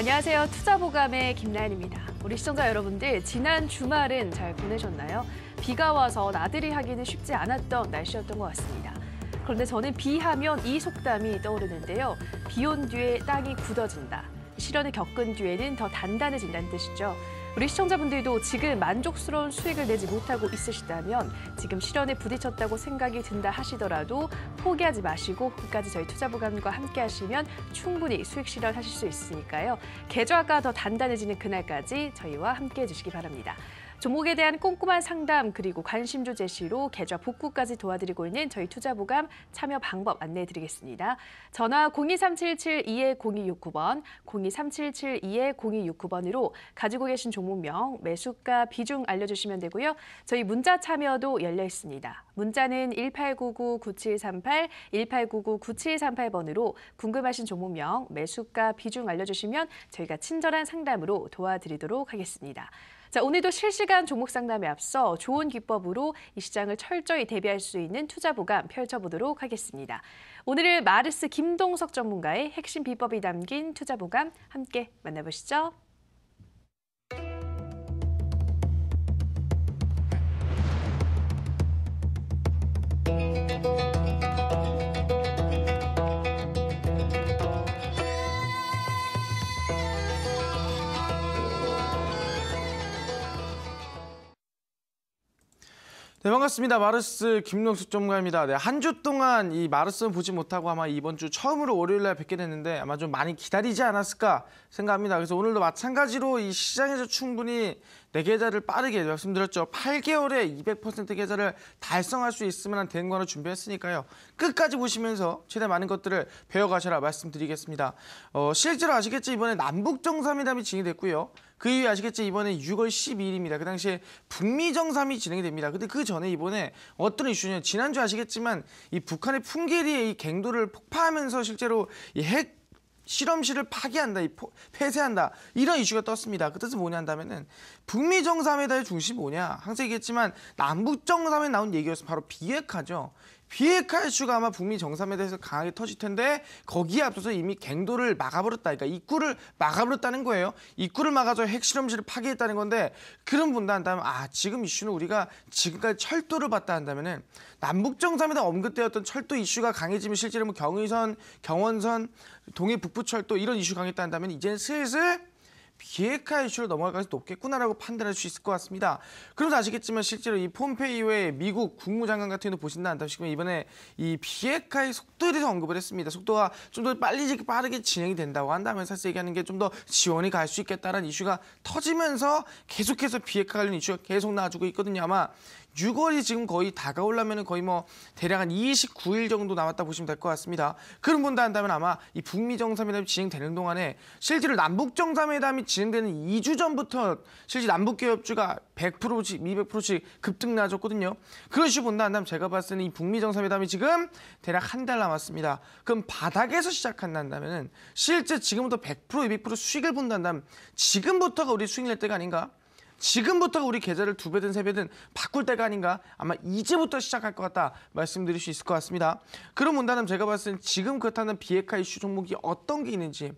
안녕하세요. 투자보감의 김나연입니다. 우리 시청자 여러분들, 지난 주말은 잘 보내셨나요? 비가 와서 나들이 하기는 쉽지 않았던 날씨였던 것 같습니다. 그런데 저는 비하면 이 속담이 떠오르는데요. 비 온 뒤에 땅이 굳어진다. 시련을 겪은 뒤에는 더 단단해진다는 뜻이죠. 우리 시청자분들도 지금 만족스러운 수익을 내지 못하고 있으시다면 지금 시련에 부딪혔다고 생각이 든다 하시더라도 포기하지 마시고 끝까지 저희 투자보감과 함께 하시면 충분히 수익 실현하실 수 있으니까요. 계좌가 더 단단해지는 그날까지 저희와 함께 해주시기 바랍니다. 종목에 대한 꼼꼼한 상담 그리고 관심주 제시로 계좌 복구까지 도와드리고 있는 저희 투자보감 참여 방법 안내해드리겠습니다. 전화 02377-2269번, 02377-2269번으로 가지고 계신 종목명, 매수가, 비중 알려주시면 되고요. 저희 문자 참여도 열려 있습니다. 문자는 1899-9738, 1899-9738번으로 궁금하신 종목명, 매수가, 비중 알려주시면 저희가 친절한 상담으로 도와드리도록 하겠습니다. 자, 오늘도 실시간 종목 상담에 앞서 좋은 기법으로 이 시장을 철저히 대비할 수 있는 투자보감 펼쳐보도록 하겠습니다. 오늘은 마르스 김동석 전문가의 핵심 비법이 담긴 투자보감 함께 만나보시죠. 네, 반갑습니다. 마르스 김동숙 전문가입니다. 네, 한 주 동안 이 마르스는 보지 못하고 아마 이번 주 처음으로 월요일날 뵙게 됐는데 아마 좀 많이 기다리지 않았을까 생각합니다. 그래서 오늘도 마찬가지로 이 시장에서 충분히 내 계좌를 빠르게 말씀드렸죠. 8개월에 200% 계좌를 달성할 수 있을 만한 대응관을 준비했으니까요. 끝까지 보시면서 최대한 많은 것들을 배워가셔라 말씀드리겠습니다. 실제로 아시겠지 이번에 남북정상회담이 진행됐고요. 그 이후에 아시겠지 이번에 6월 12일입니다. 그 당시에 북미정상이 진행이 됩니다. 근데 그 전에 이번에 어떤 이슈냐 지난주 아시겠지만 이 북한의 풍계리의 이 갱도를 폭파하면서 실제로 이 핵 실험실을 파기한다, 폐쇄한다 이런 이슈가 떴습니다. 그 뜻은 뭐냐 한다면은 북미 정상회담의 중심이 뭐냐? 항상 얘기했지만 남북 정상회담에 나온 얘기였으면 바로 비핵화죠. 비핵화 이슈가 아마 북미 정상회담에서 강하게 터질 텐데 거기에 앞서서 이미 갱도를 막아버렸다. 그러니까 입구를 막아버렸다는 거예요. 입구를 막아서 핵실험실을 파괴했다는 건데 그런 분다 한다면 지금 이슈는 우리가 지금까지 철도를 봤다 한다면은 남북 정상회담 언급되었던 철도 이슈가 강해지면 실제로 뭐 경의선, 경원선, 동해 북부철도 이런 이슈 강했다 한다면 이제는 슬슬 비핵화 이슈로 넘어갈 가능성이 높겠구나라고 판단할 수 있을 것 같습니다. 그러면서 아시겠지만 실제로 이 폼페이오의 미국 국무장관 같은 경우도 보신다 한다면 이번에 이 비핵화의 속도에 대해서 언급을 했습니다. 속도가 좀 더 빠르게 진행이 된다고 한다면 사실 얘기하는 게 좀 더 지원이 갈 수 있겠다라는 이슈가 터지면서 계속해서 비핵화 관련 이슈가 계속 나와주고 있거든요. 아마 6월이 지금 거의 다가오려면 거의 뭐 대략 한 29일 정도 남았다 보시면 될 것 같습니다. 그런 분다 한다면 아마 이 북미 정상회담이 진행되는 동안에 실제로 남북 정상회담이 진행되는 2주 전부터 실제 남북 기업주가 100%씩, 200%씩 급등 나졌거든요. 그런 식으로 본다 한다면 제가 봤을 때는 이 북미 정상회담이 지금 대략 한 달 남았습니다. 그럼 바닥에서 시작한다면 실제 지금부터 100%, 200% 수익을 본다면 지금부터가 우리 수익 낼 때가 아닌가? 지금부터가 우리 계좌를 2배든 3배든 바꿀 때가 아닌가? 아마 이제부터 시작할 것 같다 말씀드릴 수 있을 것 같습니다. 그럼 본다면 제가 봤을 땐 지금 그렇다는 비핵화 이슈 종목이 어떤 게 있는지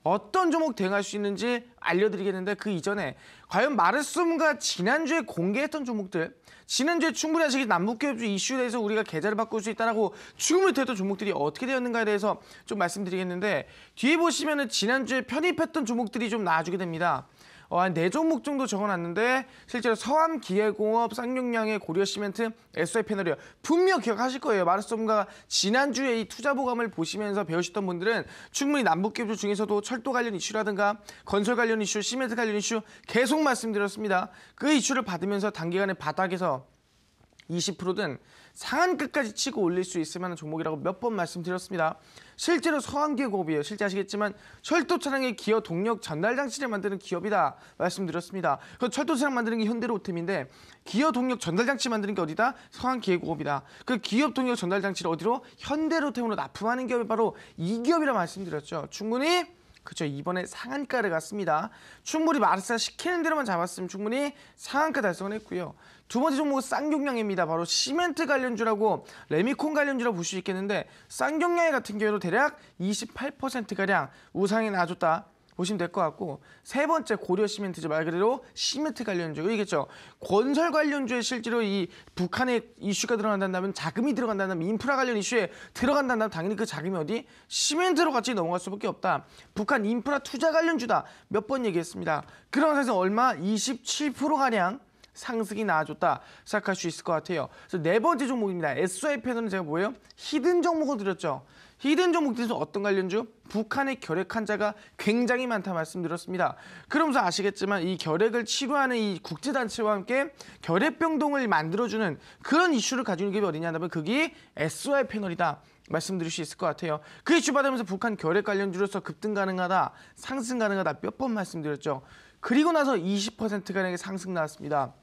어떤 종목 대응할 수 있는지 알려드리겠는데 그 이전에 과연 마르스가 지난주에 공개했던 종목들 지난주에 충분히 아시겠지만 남북기업주 이슈에 대해서 우리가 계좌를 바꿀 수 있다라고 추금을 했던 종목들이 어떻게 되었는가에 대해서 좀 말씀드리겠는데 뒤에 보시면은 지난주에 편입했던 종목들이 좀 나와주게 됩니다. 한 4종목 정도 적어놨는데 실제로 서암기계공업, 쌍용량의 고려시멘트, SI패널이요. 분명 기억하실 거예요. 마르스가 지난주에 이 투자보감을 보시면서 배우셨던 분들은 충분히 남북기업주 중에서도 철도 관련 이슈라든가 건설 관련 이슈, 시멘트 관련 이슈 계속 말씀드렸습니다. 그 이슈를 받으면서 단기간에 바닥에서 20%든 상한 끝까지 치고 올릴 수 있을 만한 종목이라고 몇 번 말씀드렸습니다. 실제로 서암기계공업이에요. 실제 아시겠지만 철도 차량의 기어 동력 전달 장치를 만드는 기업이다 말씀드렸습니다. 그 철도 차량 만드는 게 현대로템인데 기어 동력 전달 장치 만드는 게 어디다? 서암기계공업이다. 그 기업 동력 전달 장치를 어디로? 현대로템으로 납품하는 기업이 바로 이 기업이라 말씀드렸죠. 충분히 그렇죠. 이번에 상한가를 갔습니다. 충분히 마르스가 시키는 대로만 잡았으면 충분히 상한가 달성을 했고요. 두 번째 종목은 쌍용량입니다. 바로 시멘트 관련주라고 레미콘 관련주라고 볼 수 있겠는데 쌍용량의 같은 경우에도 대략 28%가량 우상이 나와줬다 보시면 될 것 같고, 세 번째 고려시멘트죠. 말 그대로 시멘트 관련주. 이겠죠. 건설 관련주에 실제로 이 북한의 이슈가 들어간다면, 자금이 들어간다면, 인프라 관련 이슈에 들어간다면 당연히 그 자금이 어디? 시멘트로 같이 넘어갈 수밖에 없다. 북한 인프라 투자 관련주다. 몇 번 얘기했습니다. 그런 상황에서 얼마? 27%가량 상승이 나와줬다 생각할 수 있을 것 같아요. 그래서 네 번째 종목입니다. SOI 패널은 제가 뭐예요? 히든 종목을 드렸죠. 히든 종목들에서 어떤 관련주? 북한의 결핵 환자가 굉장히 많다 말씀드렸습니다. 그러면서 아시겠지만 이 결핵을 치료하는 이 국제단체와 함께 결핵병동을 만들어주는 그런 이슈를 가지고 있는 게 어디냐면 그게 SOI 패널이다. 말씀드릴 수 있을 것 같아요. 그 이슈 받으면서 북한 결핵 관련주로서 급등 가능하다, 상승 가능하다 몇 번 말씀드렸죠. 그리고 나서 20%가량의 상승 나왔습니다.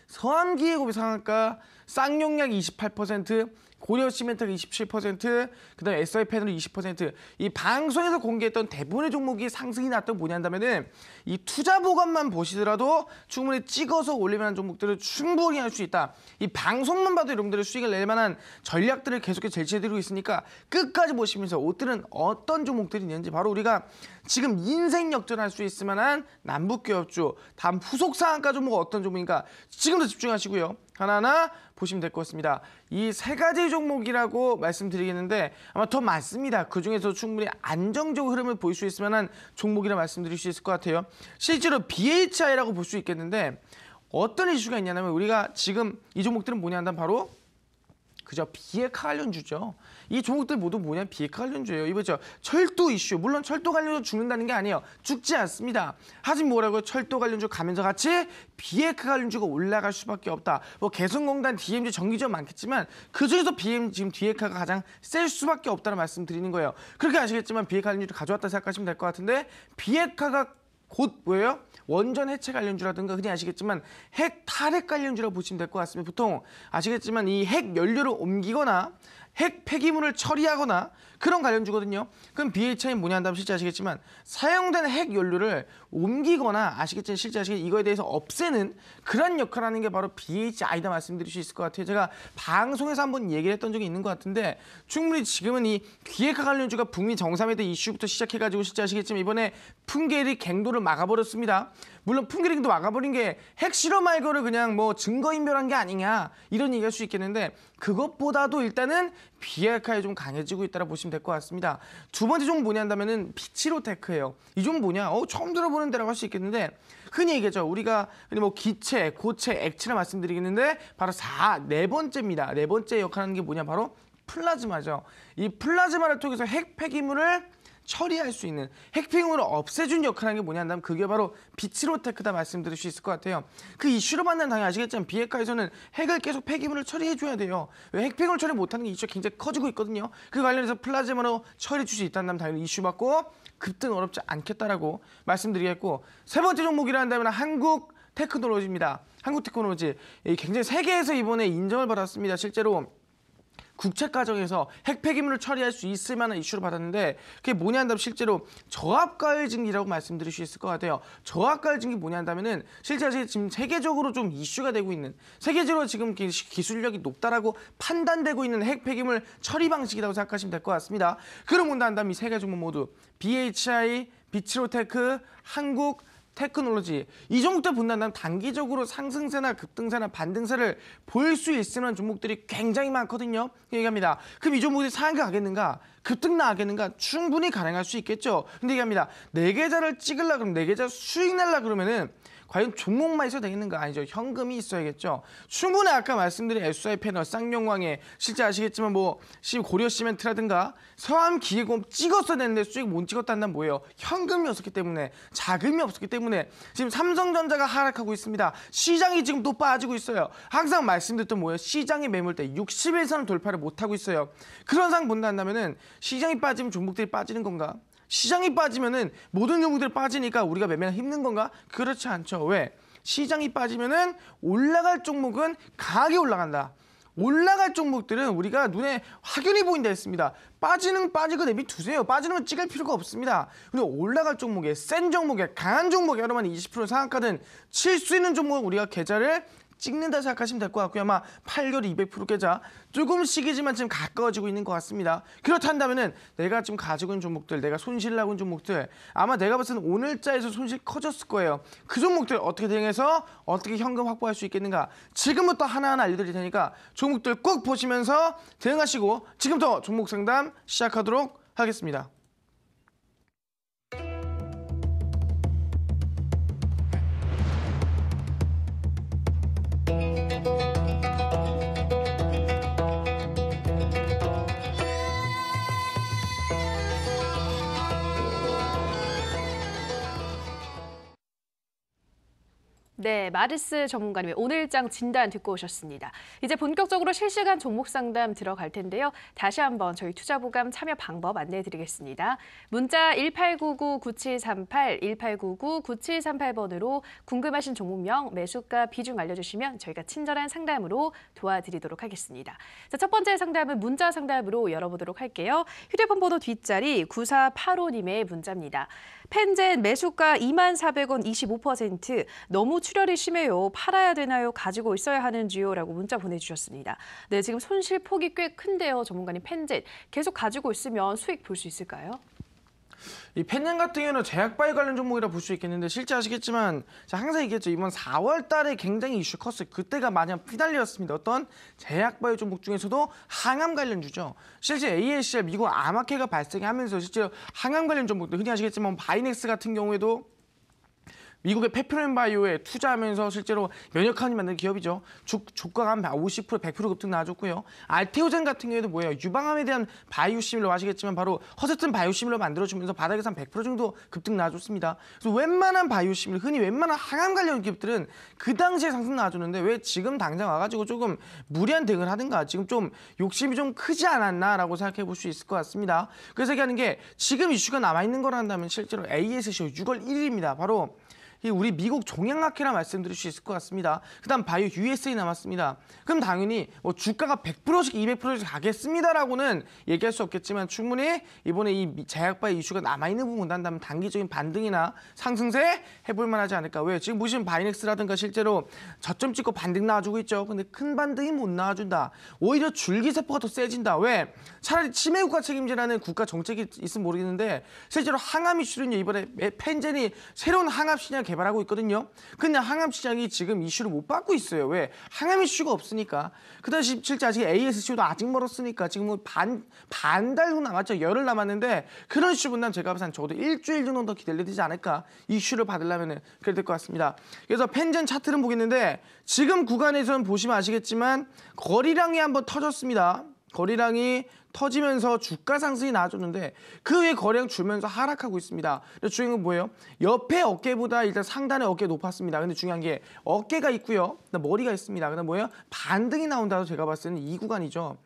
서암기계공업 상한가, 쌍용약 28%, 고려시멘트가 27%, 그다음에 SOI 패널이 20%. 이 방송에서 공개했던 대부분의 종목이 상승이 났던 뭐냐면은 이 투자 보관만 보시더라도 충분히 찍어서 올릴만한 종목들을 충분히 할 수 있다. 이 방송만 봐도 여러분들의 수익을 낼 만한 전략들을 계속해서 제시해드리고 있으니까 끝까지 보시면서 옷들은 어떤 종목들이 있는지 바로 우리가 지금 인생 역전할 수 있을 만한 남북기업주, 다음 후속 상한가 종목 어떤 종목인가 지금도 집중하시고요. 하나하나 보시면 될 것 같습니다. 이 세 가지 종목이라고 말씀드리겠는데 아마 더 많습니다. 그중에서 충분히 안정적 흐름을 보일 수 있을 만한 종목이라 말씀드릴 수 있을 것 같아요. 실제로 BHI라고 볼 수 있겠는데 어떤 이슈가 있냐면 우리가 지금 이 종목들은 뭐냐 한다면 바로 그죠, 비핵화 관련주죠. 이 종목들 모두 뭐냐, 비핵화 관련주예요. 이거죠. 철도 이슈. 물론 철도 관련주 죽는다는 게 아니에요. 죽지 않습니다. 하지만 뭐라고요? 철도 관련주 가면서 같이 비핵화 관련주가 올라갈 수밖에 없다. 뭐 개성공단, DMZ, 전기전 많겠지만 그중에서 지금 비핵화가 가장 셀 수밖에 없다는 말씀 드리는 거예요. 그렇게 아시겠지만 비핵화 관련주를 가져왔다 생각하시면 될 것 같은데 비핵화가 곧 뭐예요? 원전 해체 관련주라든가 그냥 아시겠지만 핵 탈핵 관련주라고 보시면 될 것 같습니다. 보통 아시겠지만 이 핵 연료를 옮기거나 핵 폐기물을 처리하거나 그런 관련주거든요. 그럼 BHI는 뭐냐 한다면 실제 아시겠지만 사용된 핵 연료를 옮기거나 아시겠지만 실제 아시겠지만 이거에 대해서 없애는 그런 역할을 하는 게 바로 BHI다 말씀드릴 수 있을 것 같아요. 제가 방송에서 한번 얘기를 했던 적이 있는 것 같은데 충분히 지금은 이 비핵화 관련주가 북미 정상회담 이슈부터 시작해가지고 실제 아시겠지만 이번에 풍계리 갱도를 막아버렸습니다. 물론 풍계리도 막아버린 게 핵실험 말고를 그냥 뭐 증거인멸한 게 아니냐 이런 얘기할 수 있겠는데 그것보다도 일단은 비핵화에 좀 강해지고 있다고 보시면 될 것 같습니다. 두 번째 종목 뭐냐 한다면은 비치로테크예요. 이 종목 뭐냐? 처음 들어보는 데라고 할 수 있겠는데 흔히 얘기하죠. 우리가 뭐 기체, 고체, 액체를 말씀드리겠는데 바로 네 번째입니다. 네 번째 역할하는 게 뭐냐? 바로 플라즈마죠. 이 플라즈마를 통해서 핵 폐기물을 처리할 수 있는 핵폐기물을 없애준 역할하는 게 뭐냐 한다면 그게 바로 비치로테크다 말씀드릴 수 있을 것 같아요. 그 이슈로 만나면 당연히 아시겠지만 비핵화에서는 핵을 계속 폐기물을 처리해줘야 돼요. 왜 핵폐기물 처리 못하는 게 이슈가 굉장히 커지고 있거든요. 그 관련해서 플라즈마로 처리해 줄 수 있다면 당연히 이슈 받고 급등 어렵지 않겠다라고 말씀드리겠고 세 번째 종목이라 한다면 한국 테크놀로지입니다. 한국 테크놀로지 굉장히 세계에서 이번에 인정을 받았습니다. 실제로 국책 과정에서 핵 폐기물을 처리할 수 있을 만한 이슈를 받았는데 그게 뭐냐 한다면 실제로 저압가열 증기라고 말씀드릴 수 있을 것 같아요. 저압가열 증기 뭐냐 한다면은 실제 지금 세계적으로 좀 이슈가 되고 있는 세계적으로 지금 기술력이 높다라고 판단되고 있는 핵 폐기물 처리 방식이라고 생각하시면 될 것 같습니다. 그럼 본다 한다면 이 세 가지 종목 모두 BHI, 비치로테크, 한국 테크놀로지 이 종목들 본다면 단기적으로 상승세나 급등세나 반등세를 보일 수 있을 만한 종목들이 굉장히 많거든요. 얘기합니다. 그럼 이 종목들이 상한가 가겠는가? 급등 나가겠는가? 충분히 가능할 수 있겠죠. 근데 얘기합니다. 내 계좌를 찍으려 그러면 내 계좌 수익 내려 그러면은 과연 종목만 있어도 되겠는가? 아니죠. 현금이 있어야겠죠. 충분히 아까 말씀드린 SOI 패널, 쌍용왕에 실제 아시겠지만 뭐 고려시멘트라든가 서암기계공업 찍었어야 되는데 수익 못 찍었다는 뭐예요? 현금이 없었기 때문에 자금이 없었기 때문에 지금 삼성전자가 하락하고 있습니다. 시장이 지금 또 빠지고 있어요. 항상 말씀드렸던 뭐예요? 시장의 매물대 60일선을 돌파를 못하고 있어요. 그런 상황 본다면은 시장이 빠지면 종목들이 빠지는 건가? 시장이 빠지면은 모든 종목들이 빠지니까 우리가 매매가 힘든 건가? 그렇지 않죠. 왜? 시장이 빠지면은 올라갈 종목은 강하게 올라간다. 올라갈 종목들은 우리가 눈에 확연히 보인다 했습니다. 빠지는 빠지고 내비두세요. 빠지는 건 찍을 필요가 없습니다. 그리고 올라갈 종목에 센 종목에 강한 종목에 여러분 20% 상한가든 칠 수 있는 종목을 우리가 계좌를 찍는다 생각하시면 될 것 같고요. 아마 8개월 200% 계좌 조금씩이지만 지금 가까워지고 있는 것 같습니다. 그렇다면은 내가 지금 가지고 있는 종목들, 내가 손실 나고 있는 종목들 아마 내가 봤을 때는 오늘자에서 손실 커졌을 거예요. 그 종목들 어떻게 대응해서 어떻게 현금 확보할 수 있겠는가 지금부터 하나하나 알려드릴 테니까 종목들 꼭 보시면서 대응하시고 지금부터 종목 상담 시작하도록 하겠습니다. 네, 마르스 전문가님의 오늘장 진단 듣고 오셨습니다. 이제 본격적으로 실시간 종목 상담 들어갈 텐데요. 다시 한번 저희 투자보감 참여 방법 안내해드리겠습니다. 문자 1899-9738, 1899-9738번으로 궁금하신 종목명, 매수가, 비중 알려주시면 저희가 친절한 상담으로 도와드리도록 하겠습니다. 자, 첫 번째 상담은 문자 상담으로 열어보도록 할게요. 휴대폰 번호 뒷자리 9485님의 문자입니다. 펜젠 매수가 24,400원 25%, 너무 출혈이 심해요. 팔아야 되나요? 가지고 있어야 하는지요? 라고 문자 보내주셨습니다. 네, 지금 손실 폭이 꽤 큰데요. 전문가님, 펜젠 계속 가지고 있으면 수익 볼 수 있을까요? 이 펜젠 같은 경우는 제약바이오 관련 종목이라 볼 수 있겠는데 실제 아시겠지만 제가 항상 얘기했죠. 이번 4월 달에 굉장히 이슈 컸어요. 그때가 마냥 휘달렸습니다. 어떤 제약바이오 종목 중에서도 항암 관련주죠. 실제 AACL 미국 암학회가 발생하면서 실제 항암 관련 종목들 흔히 아시겠지만 바이넥스 같은 경우에도 미국의 페프렌바이오에 투자하면서 실제로 면역환이 만든 기업이죠. 주가가 한 50%, 100% 급등 나와줬고요. 알테오젠 같은 경우에도 뭐예요? 유방암에 대한 바이오시밀러 아시겠지만 바로 허세튼 바이오시밀러 만들어주면서 바닥에서 한 100% 정도 급등 나와줬습니다. 그래서 웬만한 바이오시밀러, 흔히 웬만한 항암 관련 기업들은 그 당시에 상승 나와줬는데 왜 지금 당장 와가지고 조금 무리한 대응을 하든가 지금 좀 욕심이 좀 크지 않았나라고 생각해 볼 수 있을 것 같습니다. 그래서 얘기하는 게 지금 이슈가 남아있는 거란다면 실제로 ASCO 6월 1일입니다. 바로 우리 미국 종양학회라 말씀드릴 수 있을 것 같습니다. 그다음 바이오 USA 남았습니다. 그럼 당연히 뭐 주가가 100%씩 200%씩 가겠습니다라고는 얘기할 수 없겠지만 충분히 이번에 이 제약바이오 이슈가 남아있는 부분 본다면 단기적인 반등이나 상승세 해볼 만하지 않을까. 왜? 지금 보시면 바이넥스라든가 실제로 저점 찍고 반등 나와주고 있죠. 근데 큰 반등이 못 나와준다. 오히려 줄기세포가 더 세진다. 왜? 차라리 치매국가 책임제라는 국가 정책이 있으면 모르겠는데 실제로 항암 이슈는요. 이번에 펜젠이 새로운 항암 신약 개발하고 있거든요. 근데 항암 시장이 지금 이슈를 못 받고 있어요. 왜? 항암 이슈가 없으니까. 그다음 실제 아직 ASCO도 아직 멀었으니까 지금 뭐 반 달 정도 남았죠. 열흘 남았는데 그런 이슈 본다면 제가 봐서 적어도 일주일 정도 더 기다려야 되지 않을까. 이슈를 받으려면 그래야 될 것 같습니다. 그래서 펜젠 차트는 보겠는데 지금 구간에서는 보시면 아시겠지만 거리량이 한번 터졌습니다. 거리량이 터지면서 주가 상승이 나와줬는데 그 외에 거래량 줄면서 하락하고 있습니다. 중요한 건 뭐예요? 옆에 어깨보다 일단 상단의 어깨가 높았습니다. 근데 중요한 게 어깨가 있고요. 그다음 머리가 있습니다. 그다음 뭐예요? 반등이 나온다고 제가 봤을 때는 이 구간이죠.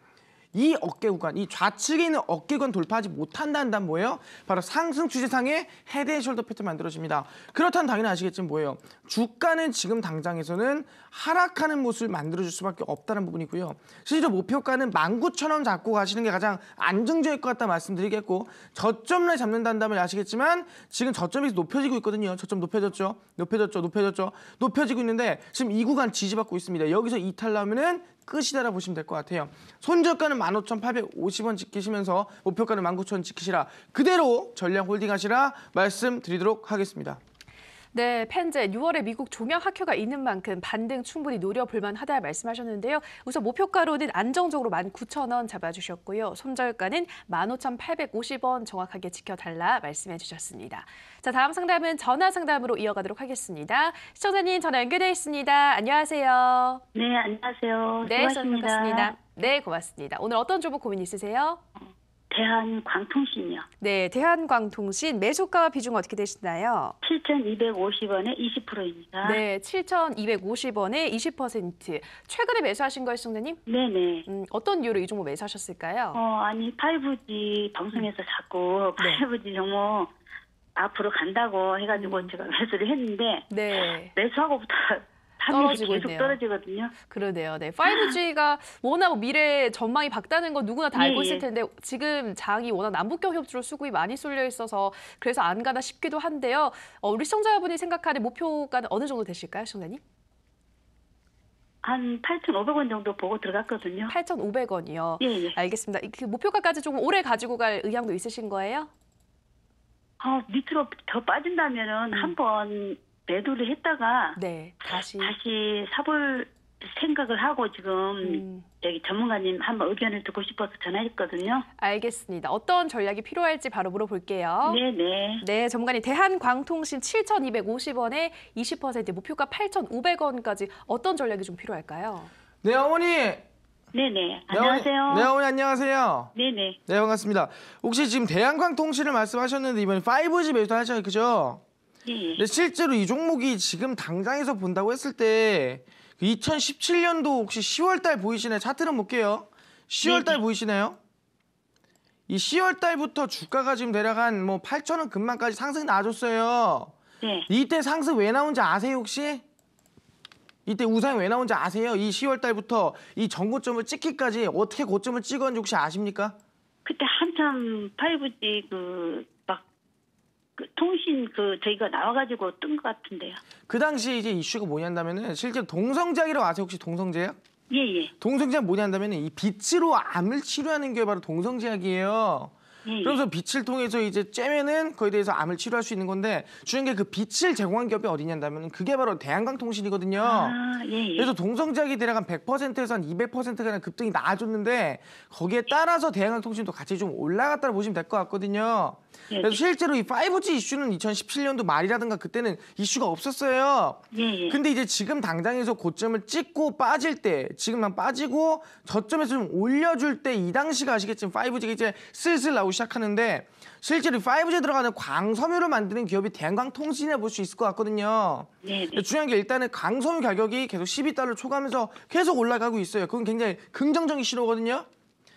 이 어깨 구간, 이 좌측에 있는 어깨 구간 돌파하지 못한다는 뭐예요? 바로 상승 추세상의 헤드 앤 숄더 패턴 만들어집니다. 그렇다면 당연히 아시겠지만 뭐예요? 주가는 지금 당장에서는 하락하는 모습을 만들어줄 수밖에 없다는 부분이고요. 실제로 목표가는 19,000원 잡고 가시는 게 가장 안정적일 것 같다 말씀드리겠고 저점을 잡는다면 아시겠지만 지금 저점이 높여지고 있거든요. 저점 높여졌죠? 높여지고 있는데 지금 이 구간 지지받고 있습니다. 여기서 이탈 나오면은 끝이다라 보시면 될 것 같아요. 손절가는 15,850원 지키시면서 목표가는 19,000원 지키시라. 그대로 전량 홀딩하시라 말씀드리도록 하겠습니다. 네, 펜젠 6월에 미국 종양학회가 있는 만큼 반등 충분히 노려볼 만하다 말씀하셨는데요. 우선 목표가로는 안정적으로 19,000원 잡아주셨고요. 손절가는 15,850원 정확하게 지켜달라 말씀해 주셨습니다. 자, 다음 상담은 전화 상담으로 이어가도록 하겠습니다. 시청자님 전화 연결되어 있습니다. 안녕하세요. 네, 안녕하세요. 네, 수고하십니다. 반갑습니다. 네, 고맙습니다. 오늘 어떤 종목 고민 있으세요? 대한광통신이요. 네, 대한광통신 매수가와 비중 어떻게 되시나요? 7,250원에 20%입니다. 네, 7,250원에 20%. 최근에 매수하신 거예요, 시청자님? 네네. 어떤 이유로 이 종목 매수하셨을까요? 아니 5G 방송에서 자꾸 5G 종목 앞으로 간다고 해가지고 제가 매수를 했는데 네. 매수하고부터 떨어지고 계속 있네요. 떨어지거든요. 그러네요. 네, 5G가 워낙 미래 전망이 밝다는 건 누구나 다 알고 있을 텐데 지금 장이 워낙 남북경 협조로 수급이 많이 쏠려 있어서 그래서 안 가나 싶기도 한데요. 우리 시청자분이 생각하는 목표가는 어느 정도 되실까요, 시청자님? 한 8,500원 정도 보고 들어갔거든요. 8,500원이요. 예, 예. 알겠습니다. 그 목표가까지 좀 오래 가지고 갈 의향도 있으신 거예요? 밑으로 더 빠진다면은 한번 매도를 했다가 네, 다시. 사볼 생각을 하고 지금 여기 전문가님 한번 의견을 듣고 싶어서 전화했거든요. 알겠습니다. 어떤 전략이 필요할지 바로 물어볼게요. 네네. 네, 전문가님 대한광통신 7,250원에 20% 목표가 8,500원까지 어떤 전략이 좀 필요할까요? 네, 어머니. 네네. 안녕하세요. 네, 어머니 안녕하세요. 네네. 네, 반갑습니다. 혹시 지금 대한광통신을 말씀하셨는데 이번에 5G 매수 하셨죠, 그죠? 예. 근데 실제로 이 종목이 지금 당장에서 본다고 했을 때 2017년도 혹시 10월 달 보이시나요? 차트는 볼게요. 10월 달 보이시나요? 이 10월 달부터 주가가 지금 대략 한 뭐 8,000원 근만까지 상승이 나와줬어요. 네. 이때 상승 왜 나온지 아세요, 혹시? 이때 우상이 왜 나온지 아세요? 이 10월 달부터 이 전고점을 찍기까지 어떻게 고점을 찍었는지 혹시 아십니까? 그때 한참 5G 통신 저희가 나와가지고 뜬 것 같은데요. 그 당시 이제 이슈가 뭐냐면은 실제로 동성제약이라고 아세요, 혹시 동성제약? 예예. 동성제약 뭐냐면은 이 빛으로 암을 치료하는 게 바로 동성제약이에요. 예. 그래서 빛을 통해서 이제 쬐면은 거기에 대해서 암을 치료할 수 있는 건데 중요한 게 그 빛을 제공한 기업이 어디냐면 그게 바로 대한광통신이거든요. 예. 그래서 동성제약이 대략 한 100%에서 한 200%가 급등이 나와줬는데 거기에 따라서 대한광통신도 같이 좀 올라갔다고 보시면 될 것 같거든요. 그래서 실제로 이 5G 이슈는 2017년도 말이라든가 그때는 이슈가 없었어요. 예. 근데 이제 지금 당장에서 고점을 찍고 빠질 때 지금만 빠지고 저점에서 좀 올려줄 때 이 당시가 아시겠지만 5G가 이제 슬슬 나오기 시작하는데 실제로 5G에 들어가는 광섬유를 만드는 기업이 대한광통신이라 볼 수 있을 것 같거든요. 네. 중요한 게 일단은 광섬유 가격이 계속 12달러 초과하면서 계속 올라가고 있어요. 그건 굉장히 긍정적인 신호거든요.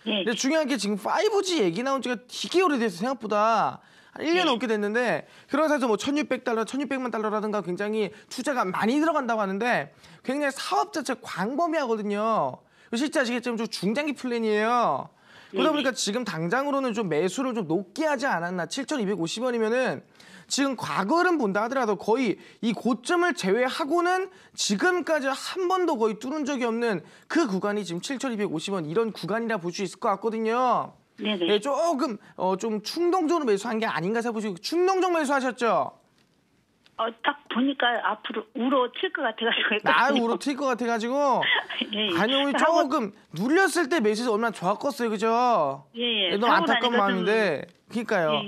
네. 근데 중요한 게 지금 5G 얘기 나온 지가 되게 오래돼서 생각보다 한 1년 넘게 됐는데 그런 사에서 뭐 1,600달러, 1,600만 달러라든가 굉장히 투자가 많이 들어간다고 하는데 굉장히 사업 자체 광범위하거든요. 실제 아시겠지만 좀 중장기 플랜이에요. 그러다 보니까 지금 당장으로는 좀 매수를 좀 높게 하지 않았나. 7,250원이면은 지금 과거를 본다 하더라도 거의 이 고점을 제외하고는 지금까지 한 번도 거의 뚫은 적이 없는 그 구간이 지금 7,250원 이런 구간이라 볼 수 있을 것 같거든요. 네네. 네, 조금 좀 충동적으로 매수한 게 아닌가 생각보시고 충동적 매수하셨죠? 딱 보니까 앞으로 우로 튈 것 같아가지고. 우로 튈 것 같아가지고. 예. 아니, 우리 조금 눌렸을 때 매수해서 얼마나 좋았겠어요, 그죠? 예. 너무 안타까운 마음인데. 그러니까요.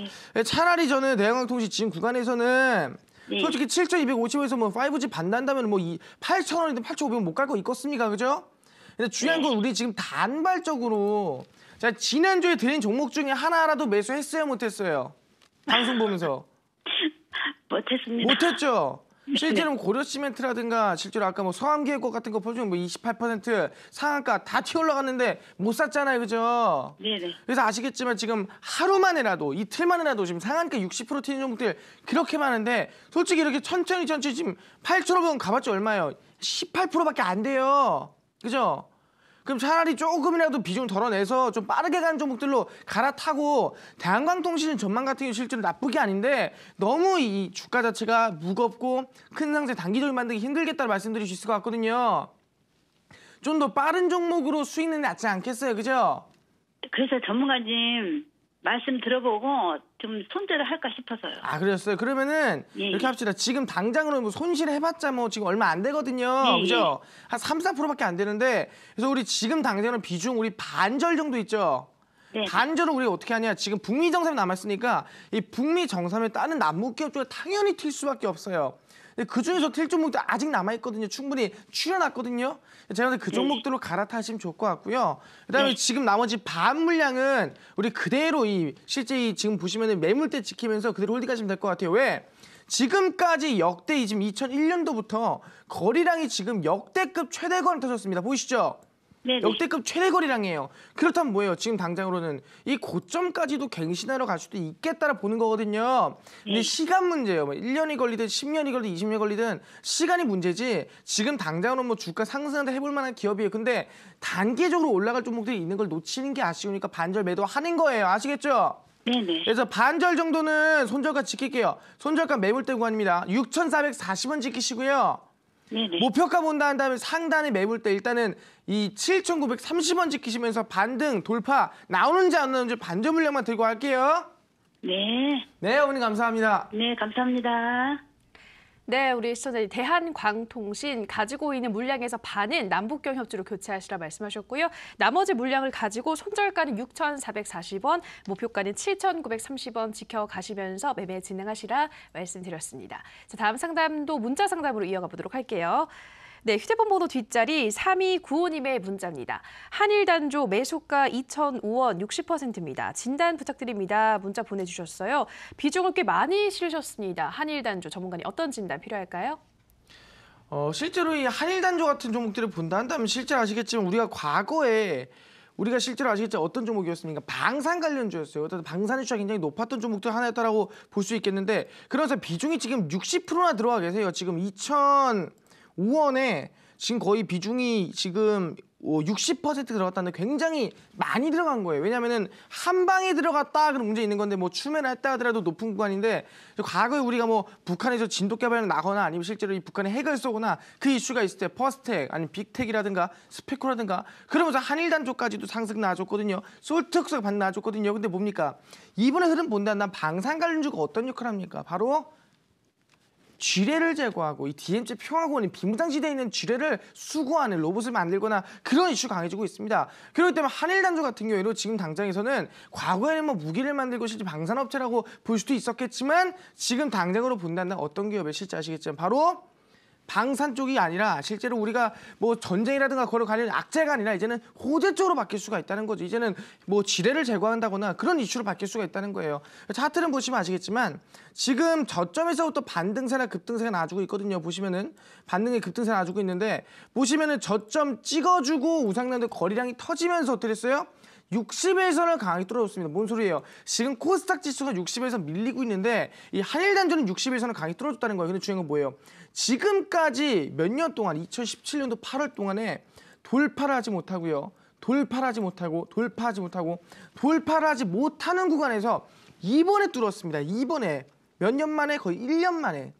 차라리 저는 대한광통신 지금 구간에서는 솔직히 7,250원에서 뭐 5G 반다한다면 뭐 8,000원이든 8,500원 못 갈 거 있겠습니까, 그죠? 근데 중요한 건 우리 지금 단발적으로 제가 지난주에 드린 종목 중에 하나라도 매수했어요, 못했어요? 방송 보면서. 못했습니다. 못했죠? 실제로 고려시멘트라든가 실제로 아까 뭐 서암기획국 같은 거 보시면 뭐 28% 상한가 다 튀어올라갔는데 못 샀잖아요, 그죠? 네네. 그래서 아시겠지만 지금 하루 만에라도 이틀 만에라도 지금 상한가 60% 튀는 종목들 그렇게 많은데 솔직히 이렇게 천천히 지금 8,500원 가봤자 얼마예요? 18%밖에 안 돼요. 그죠? 그럼 차라리 조금이라도 비중 덜어내서 좀 빠르게 가는 종목들로 갈아타고 대한광통신 전망 같은 경우 실제로 나쁘게 아닌데 너무 이 주가 자체가 무겁고 큰 상승 단기적으로 만들기 힘들겠다는 말씀드릴 수 있을 것 같거든요. 좀 더 빠른 종목으로 수익 내는 게 낫지 않겠어요, 그죠? 그래서 전문가님 말씀 들어보고 좀 손절을 할까 싶어서요. 아, 그러셨어요? 그러면은 이렇게 합시다. 지금 당장으로 뭐 손실해봤자 뭐 지금 얼마 안 되거든요. 그죠? 한 3, 4%밖에 안 되는데 그래서 우리 지금 당장은 비중 우리 반절 정도 있죠? 네. 반절은 우리가 어떻게 하냐? 지금 북미 정상이 남았으니까 이 북미 정상에 다른 남북 기업 중에 당연히 튈 수밖에 없어요. 그 중에서 틸 종목들 아직 남아있거든요. 충분히 출연났거든요. 제가 그 종목들로 갈아타시면 좋을 것 같고요. 그다음에 지금 나머지 반 물량은 우리 그대로 실제 지금 보시면 매물대 지키면서 그대로 홀딩하시면 될 것 같아요. 왜? 지금까지 역대 지금 2001년도부터 거리량이 지금 역대급 최대거리 터졌습니다. 보이시죠? 네네. 역대급 최대거리량이에요. 그렇다면 뭐예요? 지금 당장으로는 이 고점까지도 갱신하러 갈 수도 있겠다라 보는 거거든요. 근데 시간 문제예요. 뭐 1년이 걸리든 10년이 걸리든 20년이 걸리든 시간이 문제지 지금 당장으로 뭐 주가 상승한다 해볼 만한 기업이에요. 근데 단기적으로 올라갈 종목들이 있는 걸 놓치는 게 아쉬우니까 반절 매도하는 거예요. 아시겠죠? 네네. 그래서 반절 정도는 손절가 지킬게요. 손절가 매물대 구간입니다. 6,440원 지키시고요. 네네. 목표가 본다 한다면 상단의 매물대 일단은 이 7,930원 지키시면서 반등 돌파 나오는지 안 나오는지 반전 물량만 들고 할게요. 네. 네, 어머니 감사합니다. 네, 감사합니다. 네, 우리 시청자님 대한광통신 가지고 있는 물량에서 반은 남북경 협조로 교체하시라 말씀하셨고요. 나머지 물량을 가지고 손절가는 6,440원, 목표가는 7,930원 지켜가시면서 매매 진행하시라 말씀드렸습니다. 자, 다음 상담도 문자 상담으로 이어가 보도록 할게요. 네, 휴대폰 번호 뒷자리 3295님의 문자입니다. 한일 단조 매수가 2,005원 60%입니다. 진단 부탁드립니다. 문자 보내주셨어요. 비중을 꽤 많이 실으셨습니다. 한일 단조 전문가님 어떤 진단 필요할까요? 실제로 이 한일 단조 같은 종목들을 본다 한다면 실제로 아시겠지만 우리가 실제로 아시겠지만 어떤 종목이었습니까? 방산 관련주였어요. 어떤 방산의 주가 굉장히 높았던 종목들 하나였다라고 볼 수 있겠는데 그래서 비중이 지금 60%나 들어가 계세요. 지금 2,005원에 지금 거의 비중이 지금 60% 들어갔다는데 굉장히 많이 들어간 거예요. 왜냐하면은 한 방에 들어갔다 그런 문제 있는 건데 뭐 추매를 했다 하더라도 높은 구간인데 과거에 우리가 뭐 북한에서 진도 개발 나거나 아니면 실제로 이 북한에 핵을 쏘거나 그 이슈가 있을 때 퍼스텍 아니면 빅텍이라든가 스페코라든가 그러면서 한일 단조까지도 상승 나와줬거든요. 솔트흑석 반등 나와줬거든요. 근데 뭡니까? 이번에 흐름 본다 난 방산 관련주가 어떤 역할을 합니까? 바로 쥐레를 제거하고 이 DMZ 평화공원이 비무장지대에 있는 쥐레를 수거하는 로봇을 만들거나 그런 이슈가 강해지고 있습니다. 그렇기 때문에 한일 단조 같은 경우에는 지금 당장에서는 과거에는 뭐 무기를 만들고 실제 방산업체라고 볼 수도 있었겠지만 지금 당장으로 본다면 어떤 기업에 실제 아시겠지만 바로 방산 쪽이 아니라 실제로 우리가 뭐 전쟁이라든가 그런 관련 악재가 아니라 이제는 호재 쪽으로 바뀔 수가 있다는 거죠. 이제는 뭐 지뢰를 제거한다거나 그런 이슈로 바뀔 수가 있다는 거예요. 차트는 보시면 아시겠지만 지금 저점에서부터 반등세나 급등세가 나와주고 있거든요. 보시면은 반등의 급등세가 나와주고 있는데 보시면은 저점 찍어주고 우상단도 거리량이 터지면서 어떻게 됐어요? 60일선을 강하게 뚫어줬습니다. 뭔 소리예요? 지금 코스닥 지수가 60일선 밀리고 있는데 이 한일 단조는 60일선을 강하게 뚫어줬다는 거예요. 근데 중요한 건 뭐예요? 지금까지 몇 년 동안 2017년도 8월 동안에 돌파를 하지 못하고요. 돌파를 하지 못하는 구간에서 이번에 뚫었습니다. 이번에 몇 년 만에 거의 1년 만에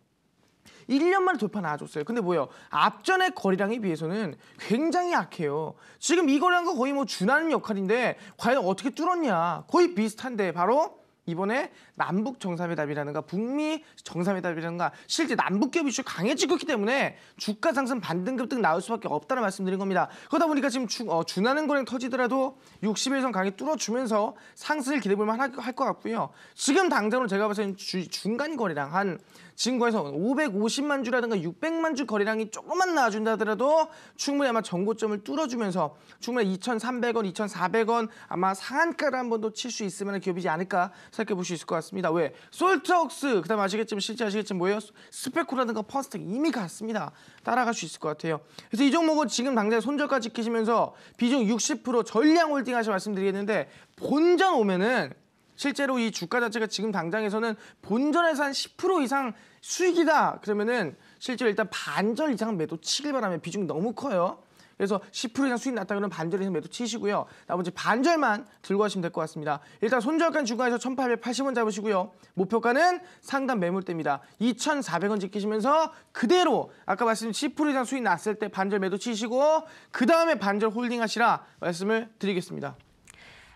돌파 나와줬어요. 근데 뭐예요? 앞전의 거래량에 비해서는 굉장히 약해요. 지금 이 거래량과 거의 뭐 준하는 역할인데 과연 어떻게 뚫었냐? 거의 비슷한데 바로 이번에 남북 정상회담이라든가 북미 정상회담이라든가 실제 남북기업 이슈 강해지고 있기 때문에 주가 상승 반등 급등 나올 수밖에 없다는 말씀드린 겁니다. 그러다 보니까 지금 준하는 거래량 터지더라도 60일선 강하게 뚫어주면서 상승을 기대볼만 할 것 같고요. 지금 당장으로 제가 봤을 때는 중간 거래량 한 지금거에서 550만 주라든가 600만 주 거래량이 조금만 나와준다 하더라도 충분히 아마 전고점을 뚫어주면서 충분히 2,300원, 2,400원 아마 상한가를 한 번 더 칠 수 있을 만한 기업이지 않을까 생각해 볼 수 있을 것 같습니다. 왜? 솔트웍스, 그다음 아시겠지만 실제 아시겠지만 뭐예요? 스페코라든가 퍼스텍 이미 갔습니다. 따라갈 수 있을 것 같아요. 그래서 이 종목은 지금 당장 손절가 지키시면서 비중 60% 전량 홀딩 하시 말씀드리겠는데 본전 오면은 실제로 이 주가 자체가 지금 당장에서는 본전에서 한 10% 이상 수익이다. 그러면은 실제로 일단 반절 이상 매도 치길 바라면 비중이 너무 커요. 그래서 10% 이상 수익 났다 그러면 반절 이상 매도 치시고요. 나머지 반절만 들고 하시면 될 것 같습니다. 일단 손절가 주가에서 1,880원 잡으시고요. 목표가는 상단 매물대입니다. 2,400원 지키시면서 그대로 아까 말씀드린 10% 이상 수익 났을 때 반절 매도 치시고 그 다음에 반절 홀딩 하시라 말씀을 드리겠습니다.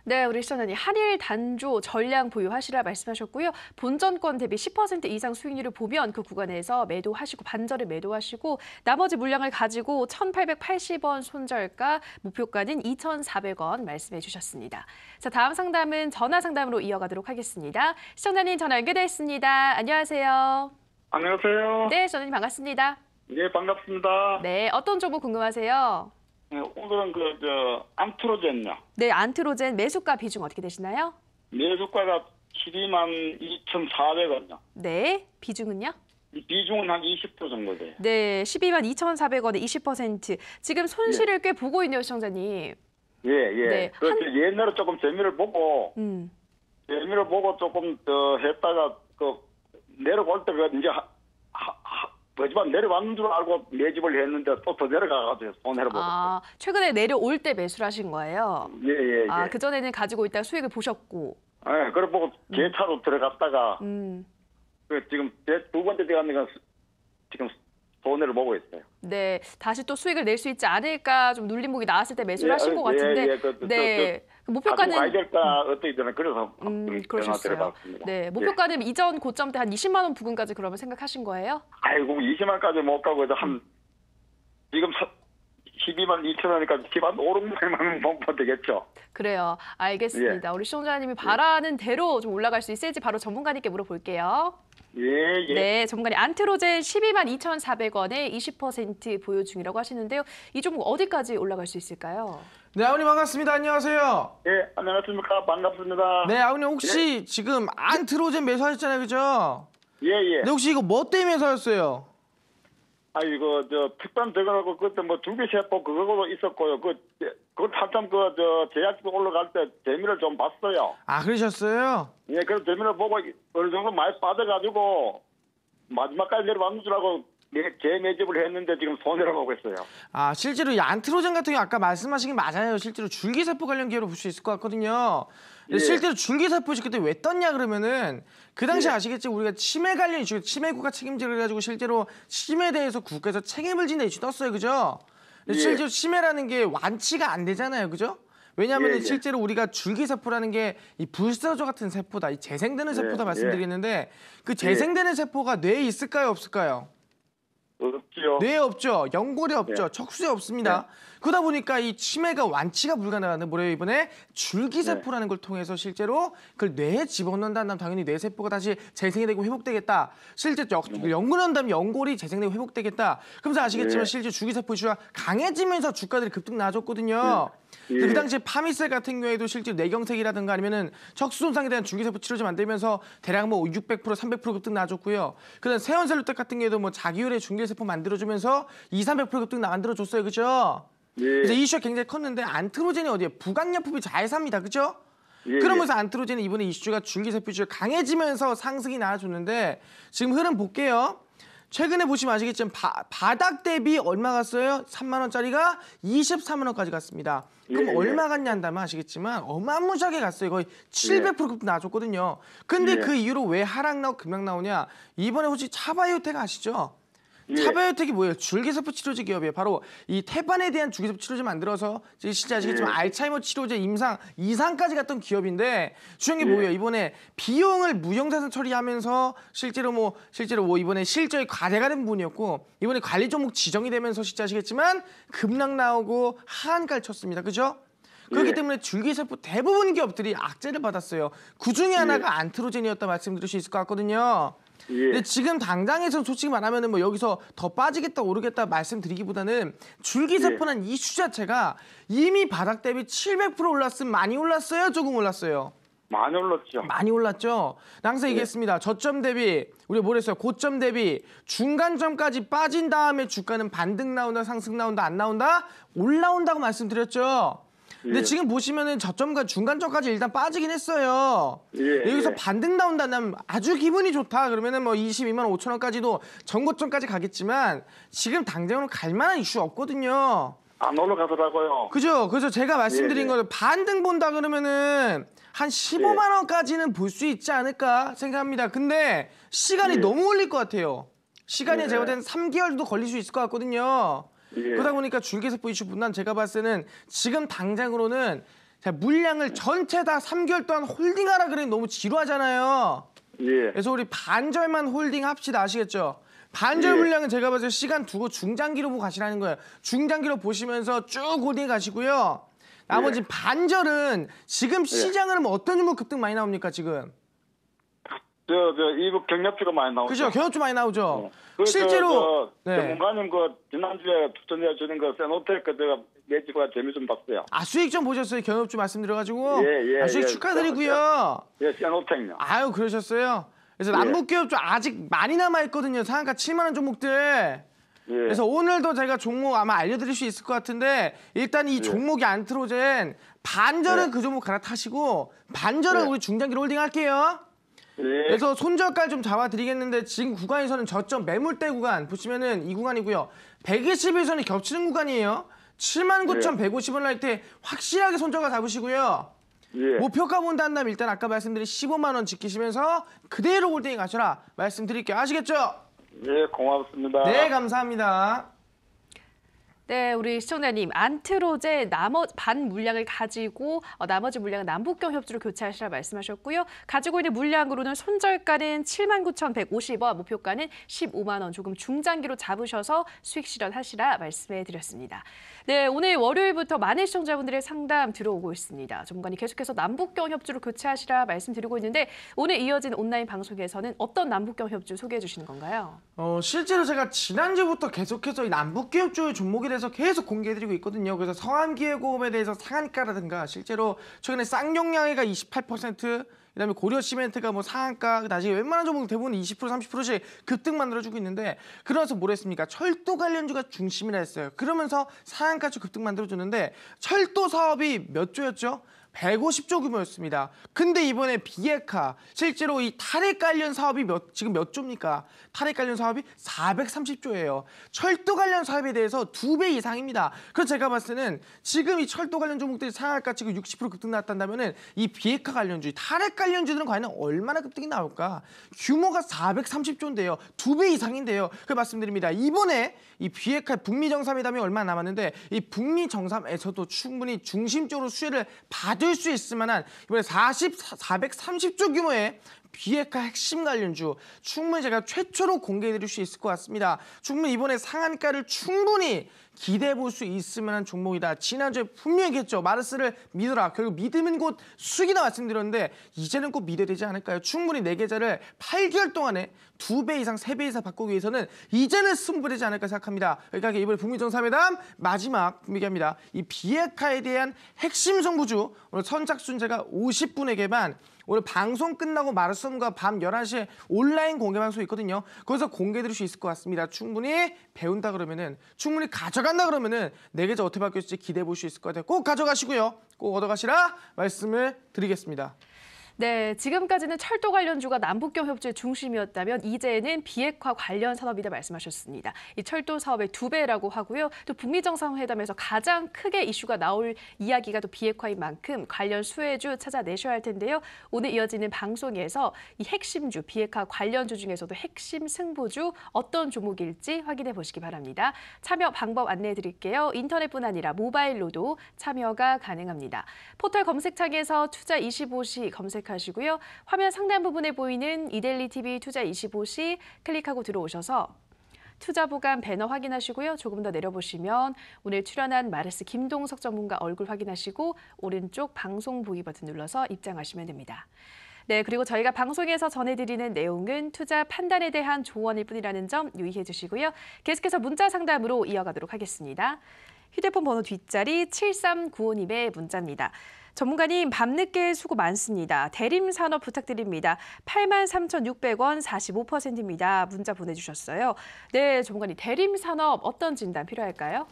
네, 우리 시청자님 한일 단조 전량 보유하시라 말씀하셨고요. 본전권 대비 10% 이상 수익률을 보면 그 구간에서 매도하시고 반절에 매도하시고 나머지 물량을 가지고 1,880원 손절가, 목표가는 2,400원 말씀해 주셨습니다. 자, 다음 상담은 전화 상담으로 이어가도록 하겠습니다. 시청자님 전화 연결되어 있습니다. 안녕하세요. 안녕하세요. 네, 시청자님 반갑습니다. 예, 반갑습니다. 네, 어떤 종목 궁금하세요? 네, 오늘은 안트로젠요. 네, 안트로젠 매수가 비중 어떻게 되시나요? 매수가가 122,400원요. 네, 비중은요? 비중은 한 20% 정도 돼요. 네, 122,400원에 20%. 지금 손실을 꽤 보고 있네요, 시청자님. 예, 예. 네, 그래서 옛날에 조금 재미를 보고, 조금 더 했다가, 내려올 때, 이제, 그지만 내려왔는 줄 알고 매집을 했는데 또 더 내려가가지고 손해를 보고. 아, 최근에 내려올 때 매수를 하신 거예요? 예, 예, 아, 예. 그전에는 가지고 있다가 수익을 보셨고. 예, 그래 보고 개차로 들어갔다가, 지금 두 번째 들어갔는가 지금 손해를 보고 있어요. 네, 다시 또 수익을 낼 수 있지 않을까 좀 눌림목이 나왔을 때 매수를 예, 하신 것 같은데, 네, 그 목표가는 가야 될까 어떻게 되나 그래서 그러셨어요. 들어봤습니다. 네, 목표가는 이전 고점 때 한 20만 원 부근까지 그러면 생각하신 거예요? 아이고 20만까지 못 가고 한 지금 12만 2천 원이니까 한 5, 6만원 먹으면 되겠죠. 그래요. 알겠습니다. 우리 시청자님이 바라는 대로 좀 올라갈 수 있을지 바로 전문가님께 물어볼게요. 예. 네, 전문가님 안트로젠 12만 2,400원에 20% 보유 중이라고 하시는데요. 이 종목 어디까지 올라갈 수 있을까요? 네, 아버님 반갑습니다. 안녕하세요. 예, 안녕하십니까. 반갑습니다. 네, 아버님 혹시 지금 안트로젠 매수하셨잖아요, 그죠? 예. 네, 혹시 이거 뭐 때문에 매수하셨어요? 이거 특단 저거하고 그때 뭐 줄기세포 그거도 있었고요. 그거 한참 제약도 올라갈 때 재미를 좀 봤어요. 아, 그러셨어요? 예, 그래서 재미를 보고 어느 정도 많이 빠져가지고 마지막까지 내려왔는 줄 알고 재매집을 했는데 지금 손해를 보고 있어요. 아, 실제로 이 안트로젠 같은 경우 아까 말씀하신 게 맞아요. 실제로 줄기세포 관련 기업으로 볼 수 있을 것 같거든요. 예. 실제로 줄기세포 그때 왜 떴냐 그러면은 그 당시 예. 아시겠지만 우리가 치매 관련 이슈, 치매국가 책임지를 해가지고 실제로 치매에 대해서 국가에서 책임을 진다 이슈 떴어요, 그죠? 근데 예. 실제로 치매라는 게 완치가 안 되잖아요, 그죠? 왜냐하면 예. 실제로 우리가 줄기세포라는 게 이 불사조 같은 세포다, 이 재생되는 세포다 예. 말씀드리겠는데 그 재생되는 세포가 뇌에 있을까요, 없을까요? 없지요. 뇌에 없죠. 연골에 없죠. 네. 척수에 없습니다. 그러다 보니까 이 치매가 완치가 불가능한데 뭐래요? 이번에 줄기세포라는 걸 통해서 실제로 그걸 뇌에 집어넣는다면 당연히 뇌세포가 다시 재생이 되고 회복되겠다. 실제 연구한다면 연골이 재생되고 회복되겠다. 그러면서 아시겠지만 네. 실제 줄기세포 이슈가 강해지면서 주가들이 급등 나아졌거든요. 예. 그 당시에 파미셀 같은 경우에도 실제로 뇌경색이라든가 아니면은 척수 손상에 대한 줄기세포 치료제 만들면서 대략 뭐 600%, 300% 급등 나아졌고요. 그다음 세원셀루텍 같은 경우에도 뭐 자기율의 줄기세포 만들어주면서 200~300% 급등 만들어줬어요, 그죠? 예. 그래서 이슈가 굉장히 컸는데 안트로젠이 어디에 부강약품이 잘 삽니다, 그죠? 예. 그러면서 안트로젠은 이번에 이슈가 줄기세포 이슈가 강해지면서 상승이 나와줬는데 지금 흐름 볼게요. 최근에 보시면 아시겠지만 바닥 대비 얼마 갔어요? 3만 원짜리가 23만 원까지 갔습니다. 그럼 예, 예. 얼마 갔냐 한다면 아시겠지만 어마무시하게 갔어요. 거의 700% 나왔거든요. 근데 예. 그 이후로 왜 하락 나오고 급락 나오냐? 이번에 혹시 차바이오텍 아시죠? 예. 차바이오텍이 뭐예요? 줄기세포 치료제 기업이에요. 바로 이 태반에 대한 줄기세포 치료제 만들어서 진짜 아시겠지만 예. 알츠하이머 치료제 이상까지 갔던 기업인데 중요한 게 예. 뭐예요? 이번에 비용을 무형자산 처리하면서 실제로 이번에 실적이 과대가 된 부분이었고 이번에 관리 종목 지정이 되면서 진짜 아시겠지만 급락 나오고 하한가를 쳤습니다. 그죠? 그렇기 예. 때문에 줄기세포 대부분 기업들이 악재를 받았어요. 그 중에 하나가 안트로젠이었다 말씀드릴 수 있을 것 같거든요. 예. 근데 지금 당장에서는 솔직히 말하면은 뭐 여기서 더 빠지겠다 오르겠다 말씀드리기보다는 줄기세포는 이슈 자체가 이미 바닥 대비 700% 올랐으면 많이 올랐어요? 조금 올랐어요? 많이 올랐죠. 많이 올랐죠. 항상 얘기했습니다. 저점 대비 우리 뭐랬어요? 고점 대비 중간점까지 빠진 다음에 주가는 반등 나온다, 상승 나온다, 안 나온다, 올라온다고 말씀드렸죠. 근데 예. 지금 보시면은 저점과 중간점까지 일단 빠지긴 했어요. 예, 여기서 예. 반등 나온다면 아주 기분이 좋다. 그러면은 뭐 22만 5천 원까지도 전고점까지 가겠지만 지금 당장으로 갈 만한 이슈 없거든요. 안 올라가더라고요. 그죠? 그래서 제가 말씀드린 예, 예. 거는 반등 본다 그러면은 한 15만 원까지는 볼 수 있지 않을까 생각합니다. 근데 시간이 예. 너무 걸릴 것 같아요. 시간이 예. 제가 볼 때는 3개월 정도 걸릴 수 있을 것 같거든요. 예. 그러다 보니까 줄기세포 이슈 분단 제가 봤을 때는 지금 당장으로는 물량을 전체 다 3개월 동안 홀딩하라 그러니 너무 지루하잖아요. 예. 그래서 우리 반절만 홀딩 합시다. 아시겠죠? 반절 예. 물량은 제가 봤을 때 시간 두고 중장기로 보고 가시라는 거예요. 중장기로 보시면서 쭉 홀딩 가시고요. 나머지 예. 반절은 지금 시장은 뭐 어떤 종목 급등 많이 나옵니까 지금? 이거 경력주가 많이 나오죠. 그죠? 경험주 많이 나오죠. 그, 실제로 전문가님 지난주에 추천해 주는 거 세노텍 제가 매집과 재미 좀 봤어요. 수익 좀 보셨어요? 경험주 말씀드려가지고. 예, 수익 예. 축하드리고요. 예, 세노텍요. 아유 그러셨어요. 그래서 예. 남북기업주 아직 많이 남아있거든요. 상한가 7만 원 종목들. 예. 그래서 오늘도 제가 종목 아마 알려드릴 수 있을 것 같은데 일단 이 종목이 안트로젠 반절은 예. 그 종목 갈아타시고 반절은 예. 우리 중장기로 홀딩할게요. 예. 그래서 손절가를 좀 잡아드리겠는데 지금 구간에서는 저점 매물대 구간 보시면은 이 구간이고요. 120일선이 겹치는 구간이에요. 79,150원 날 때 확실하게 손절가 잡으시고요. 예. 목표가 본다 한다면 일단 아까 말씀드린 15만 원 지키시면서 그대로 홀딩 가셔라 말씀드릴게요. 아시겠죠? 예, 고맙습니다. 네, 감사합니다. 네, 우리 시청자님, 안트로제 반 물량을 가지고 나머지 물량은 남북경 협주로 교체하시라 말씀하셨고요. 가지고 있는 물량으로는 손절가는 79,150원, 목표가는 15만 원, 조금 중장기로 잡으셔서 수익 실현하시라 말씀해 드렸습니다. 네, 오늘 월요일부터 많은 시청자분들의 상담 들어오고 있습니다. 전문가님 계속해서 남북경 협주로 교체하시라 말씀드리고 있는데 오늘 이어진 온라인 방송에서는 어떤 남북경 협주 소개해 주시는 건가요? 실제로 제가 지난주부터 계속해서 이 남북경 협주 종목에 대해서 계속 공개해드리고 있거든요. 그래서 성암기계공업에 대해서 상한가라든가 실제로 최근에 쌍용양해가 28%, 그다음에 고려시멘트가 뭐 상한가, 나중에 웬만한 종목 대부분 20% 30%씩 급등 만들어주고 있는데, 그러면서 뭘 했습니까? 철도 관련주가 중심이라 했어요. 그러면서 상한가주 급등 만들어주는데 철도 사업이 몇 조였죠? 150조 규모였습니다. 근데 이번에 비에카, 실제로 이 탈핵 관련 사업이 지금 몇 조입니까? 탈핵 관련 사업이 430조예요. 철도 관련 사업에 대해서 2배 이상입니다. 그래서 제가 봤을 때는 지금 이 철도 관련 종목들이 상한가 지금 60% 급등 나왔다면은 이 비에카 관련주, 탈핵 관련주들은 과연 얼마나 급등이 나올까? 규모가 430조인데요. 2배 이상인데요. 그 말씀드립니다. 이번에 이 비에카 북미 정상회담이 얼마 남았는데 이 북미 정상에서도 충분히 중심적으로 수혜를 받을 수 있을 만한 이번에 430조 규모의 비에카 핵심 관련주 충분히 제가 최초로 공개해드릴 수 있을 것 같습니다. 충분히 이번에 상한가를 충분히 기대해 볼 수 있을 만한 종목이다. 지난주에 분명히 얘기했죠. 마르스를 믿어라. 결국 믿으면 곧 수익이다 말씀드렸는데 이제는 꼭 믿어야 되지 않을까요? 충분히 내 계좌를 8개월 동안에 2배 이상, 3배 이상 바꾸기 위해서는 이제는 승부되지 않을까 생각합니다. 그러니까 이번에 북미 정상회담 마지막 분위기합니다. 이 비에카에 대한 핵심 정보주 오늘 선착순 제가 50분에게만 오늘 방송 끝나고 마르솜과 밤 11시에 온라인 공개 방송이 있거든요. 거기서 공개해드릴 수 있을 것 같습니다. 충분히 배운다 그러면은, 충분히 가져간다 그러면은 내 계좌 어떻게 바뀔지 기대해 볼 수 있을 것 같아요. 꼭 가져가시고요. 꼭 얻어가시라 말씀을 드리겠습니다. 네, 지금까지는 철도 관련주가 남북경 협조의 중심이었다면 이제는 비핵화 관련 산업이다 말씀하셨습니다. 이 철도 사업의 2배라고 하고요. 또 북미 정상회담에서 가장 크게 이슈가 나올 이야기가 또 비핵화인 만큼 관련 수혜주 찾아내셔야 할 텐데요. 오늘 이어지는 방송에서 이 핵심주, 비핵화 관련주 중에서도 핵심 승부주 어떤 종목일지 확인해 보시기 바랍니다. 참여 방법 안내해 드릴게요. 인터넷뿐 아니라 모바일로도 참여가 가능합니다. 포털 검색창에서 투자25시 검색하시고요. 화면 상단 부분에 보이는 이데일리 TV 투자25시 클릭하고 들어오셔서 투자 보관 배너 확인하시고요. 조금 더 내려보시면 오늘 출연한 마르스 김동석 전문가 얼굴 확인하시고 오른쪽 방송 보기 버튼 눌러서 입장하시면 됩니다. 네, 그리고 저희가 방송에서 전해드리는 내용은 투자 판단에 대한 조언일 뿐이라는 점 유의해 주시고요. 계속해서 문자 상담으로 이어가도록 하겠습니다. 휴대폰 번호 뒷자리 7395님의 문자입니다. 전문가님, 밤늦게 수고 많습니다. 대림산업 부탁드립니다. 83,600원 45%입니다. 문자 보내주셨어요. 네, 전문가님, 대림산업 어떤 진단 필요할까요?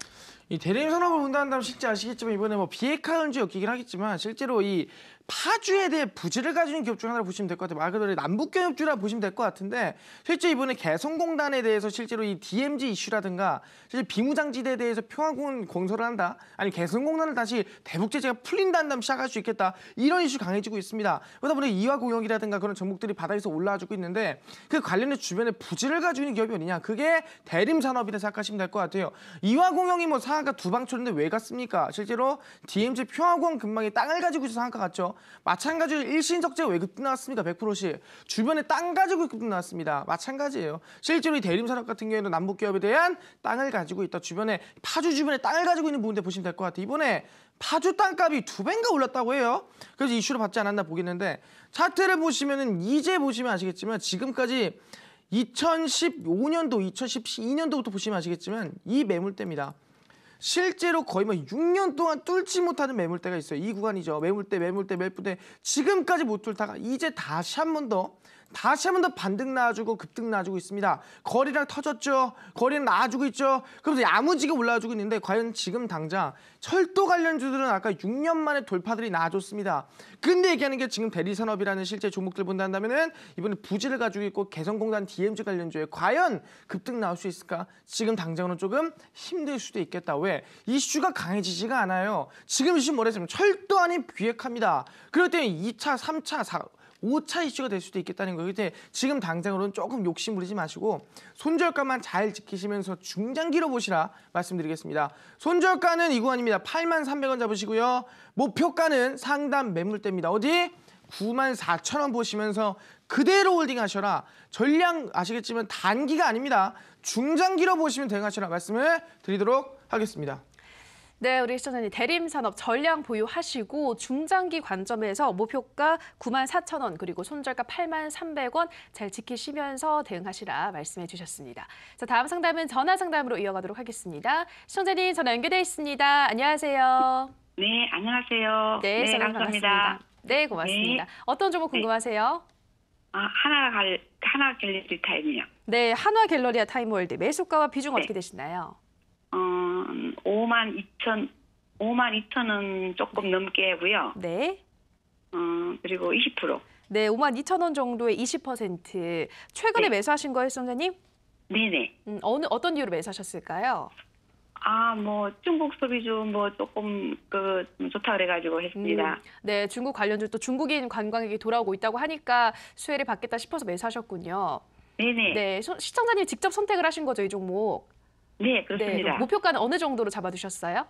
이 대림산업을 본다면 실제 아시겠지만 이번에 뭐 비핵화 현지 엮이긴 하겠지만 실제로 이 파주에 대해 부지를 가지고 있는 기업 중 하나로 보시면 될 것 같아요. 말 그대로 남북경 협주라 보시면 될 것 같은데 실제 이번에 개성공단에 대해서 실제로 이 DMZ 이슈라든가 실제 비무장지대에 대해서 평화공원 건설을 한다. 아니 개성공단을 다시 대북제재가 풀린다는 다음 시작할 수 있겠다. 이런 이슈 강해지고 있습니다. 그러다 보니 이화공역이라든가 그런 종목들이 바닥에서 올라와주고 있는데 그 관련해 주변에 부지를 가지고 있는 기업이 어디냐. 그게 대림산업이다 생각하시면 될 것 같아요. 이화공역이 뭐 상한가 2방 쳤는데 왜 갔습니까? 실제로 DMZ 평화공원 근방에 땅을 가지고 있어서 상한가 갔죠. 마찬가지로 일신석재가 왜 급등 나왔습니까? 100%씩. 주변에 땅 가지고 급등 나왔습니다. 마찬가지예요. 실제로 이 대림산업 같은 경우에는 남북기업에 대한 땅을 가지고 있다. 주변에 파주 주변에 땅을 가지고 있는 부분들 보시면 될 것 같아요. 이번에 파주 땅값이 2배인가 올랐다고 해요. 그래서 이슈로 받지 않았나 보겠는데 차트를 보시면은 이제 보시면 아시겠지만 지금까지 2015년도, 2012년도부터 보시면 아시겠지만 이 매물대입니다. 실제로 거의 뭐 6년 동안 뚫지 못하는 매물대가 있어요. 이 구간이죠. 매물대. 지금까지 못 뚫다가 이제 다시 한 번 더 반등 나와주고 급등 나와주고 있습니다. 거리랑 터졌죠. 거리는 나와주고 있죠. 그러면서 야무지게 올라와주고 있는데 과연 지금 당장 철도 관련주들은 아까 6년 만에 돌파들이 나와줬습니다. 근데 얘기하는 게 지금 대리산업이라는 실제 종목들 본다면은 이번에 부지를 가지고 있고 개성공단 DMZ 관련주에 과연 급등 나올 수 있을까? 지금 당장은 조금 힘들 수도 있겠다. 왜? 이슈가 강해지지가 않아요. 지금 이슈 뭐랬으면 철도 아닌 비핵화입니다. 그럴 때는 2차, 3차, 오차 이슈가 될 수도 있겠다는 거예요. 근데 지금 당장으로는 조금 욕심 부리지 마시고 손절가만 잘 지키시면서 중장기로 보시라 말씀드리겠습니다. 손절가는 이 구간입니다. 83,300원 잡으시고요. 목표가는 상단 매물대입니다. 어디? 94,000원 보시면서 그대로 홀딩하셔라. 전량 아시겠지만 단기가 아닙니다. 중장기로 보시면 대응하시라 말씀을 드리도록 하겠습니다. 네, 우리 시청자님 대림산업 전량 보유하시고 중장기 관점에서 목표가 94,000원 그리고 손절가 83,300원 잘 지키시면서 대응하시라 말씀해 주셨습니다. 자, 다음 상담은 전화 상담으로 이어가도록 하겠습니다. 시청자님 전화 연결돼 있습니다. 안녕하세요. 네, 안녕하세요. 네, 선생님 감사합니다. 반갑습니다. 네, 고맙습니다. 어떤 종목 궁금하세요? 하나 갤러리 타임이요. 네, 한화 갤러리아 타임월드 매수가와 비중 어떻게 되시나요? 52,000원 조금 넘게 하고요. 네. 그리고 20%. 네, 52,000원 정도의 20%. 최근에 네. 매수하신 거예요, 시청자님? 네네. 어떤 이유로 매수하셨을까요? 중국 소비주 조금 좋다 그래가지고 했습니다. 네, 중국 관련주 또 중국인 관광객이 돌아오고 있다고 하니까 수혜를 받겠다 싶어서 매수하셨군요. 네네. 네, 시청자님 직접 선택을 하신 거죠, 이 종목? 네, 그렇습니다. 네, 목표가는 어느 정도로 잡아두셨어요?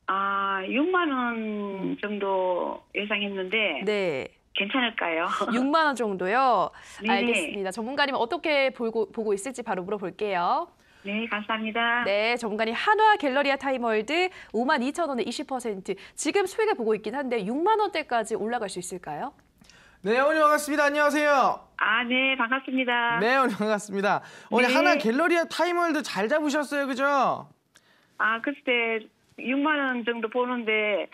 6만 원 정도 예상했는데 네. 괜찮을까요? 6만 원 정도요? 네네. 알겠습니다. 전문가님 어떻게 보고 있을지 바로 물어볼게요. 네, 감사합니다. 네, 전문가님 한화 갤러리아 타임월드 52,000원에 20%. 지금 수익을 보고 있긴 한데 6만 원대까지 올라갈 수 있을까요? 네, 어머니 반갑습니다. 안녕하세요. 네, 반갑습니다. 네, 어머니 반갑습니다. 어머니 네. 하나 갤러리아 타임월드 잘 잡으셨어요, 그죠? 글쎄 6만 원 정도 보는데